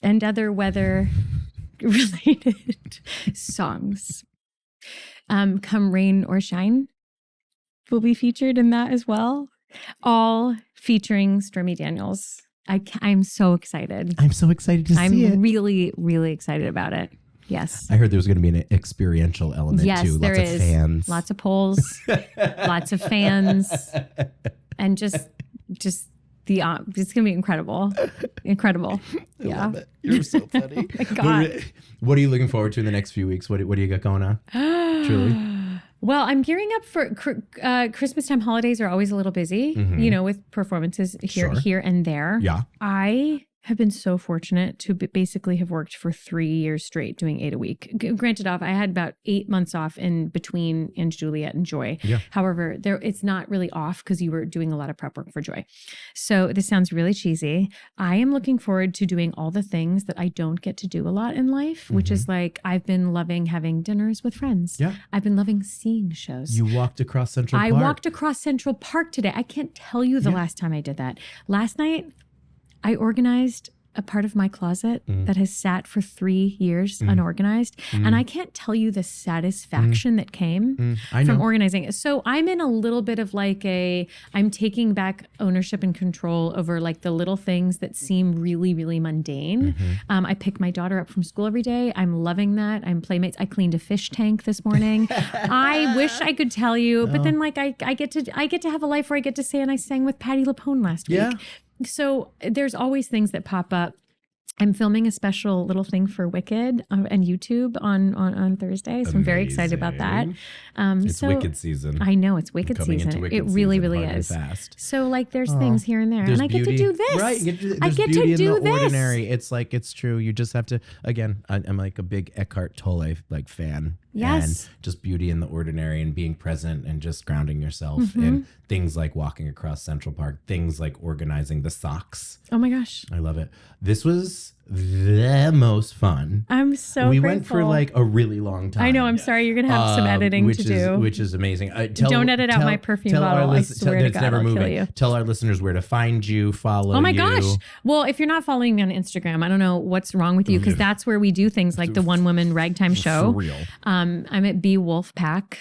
and other weather-related songs. Come Rain or Shine will be featured in that as well. All featuring Stormy Daniels. I'm so excited. I'm so excited to see it. I'm really, really excited about it. Yes. I heard there was going to be an experiential element too. There Lots is. of fans. Lots of polls. Lots of fans. And just it's going to be incredible. Incredible. Yeah. Love it. You're so funny. Oh my God. What are you looking forward to in the next few weeks? What do you got going on? Truly. Well, I'm gearing up for Christmas time. Holidays are always a little busy, with performances here and there. Yeah. I have been so fortunate to basically have worked for 3 years straight doing 8 a week. Granted I had about 8 months off in between Ange Juliet and Joy. Yeah. However, it's not really off because you were doing a lot of prep work for Joy. So this sounds really cheesy. I am looking forward to doing all the things that I don't get to do a lot in life, which is like I've been loving having dinners with friends. Yeah. I've been loving seeing shows. You walked across Central Park. I walked across Central Park today. I can't tell you the last time I did that. Last night, I organized a part of my closet that has sat for 3 years unorganized. And I can't tell you the satisfaction that came from organizing it. So I'm in a little bit of like I'm taking back ownership and control over like the little things that seem really, really mundane. I pick my daughter up from school every day. I'm loving that. I'm playmates. I cleaned a fish tank this morning. I wish I could tell you, but then like I get to have a life where I get to say, and I sang with Patti LuPone last week. So there's always things that pop up. I'm filming a special little thing for Wicked and YouTube on Thursday. So I'm very excited about that. It's Wicked season. I know it's Wicked season. It really, really is. Fast. So like there's things here and there. And I get to do this. Right. I get to do this. Ordinary. It's like, it's true. You just have to, again, I'm like a big Eckhart Tolle like fan. Yes. And just beauty in the ordinary and being present and just grounding yourself in things like walking across Central Park, things like organizing the socks. Oh my gosh. I love it. This was the most fun. I'm so We grateful. went for like a really long time. I know. I'm sorry. You're going to have some editing to do. Which is amazing. Don't edit out my perfume bottle. I swear to God, I'll kill you. Tell our listeners where to find you, follow you. Oh my gosh. Well, if you're not following me on Instagram, I don't know what's wrong with you because that's where we do things like the One Woman Ragtime Show. For real. I'm at B Wolfe Pack.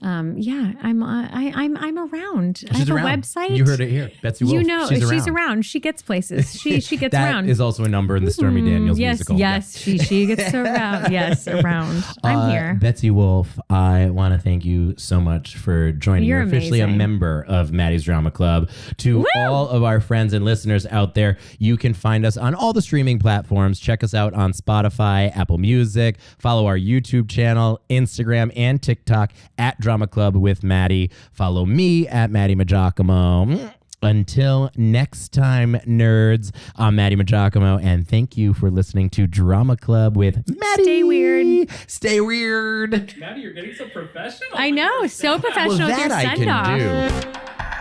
Yeah, I'm around. She's I have around. a website. You heard it here. Betsy Wolfe. You know, she's around. She gets places. She gets that around. That is also a number in the Stormy Daniels yes, musical. Yes, she gets around. Yes, around. I'm here. Betsy Wolfe, I want to thank you so much for joining. You're officially amazing. A member of Matty's Drama Club. To all of our friends and listeners out there, you can find us on all the streaming platforms. Check us out on Spotify, Apple Music. Follow our YouTube channel, Instagram, and TikTok at Drama Club with Matty. Follow me at Matty Maggiacomo. Until next time, nerds, I'm Matty Maggiacomo, and thank you for listening to Drama Club with Matty. Stay weird. Stay weird. Matty, you're getting so professional. I know, so professional with your That I send-off. can do.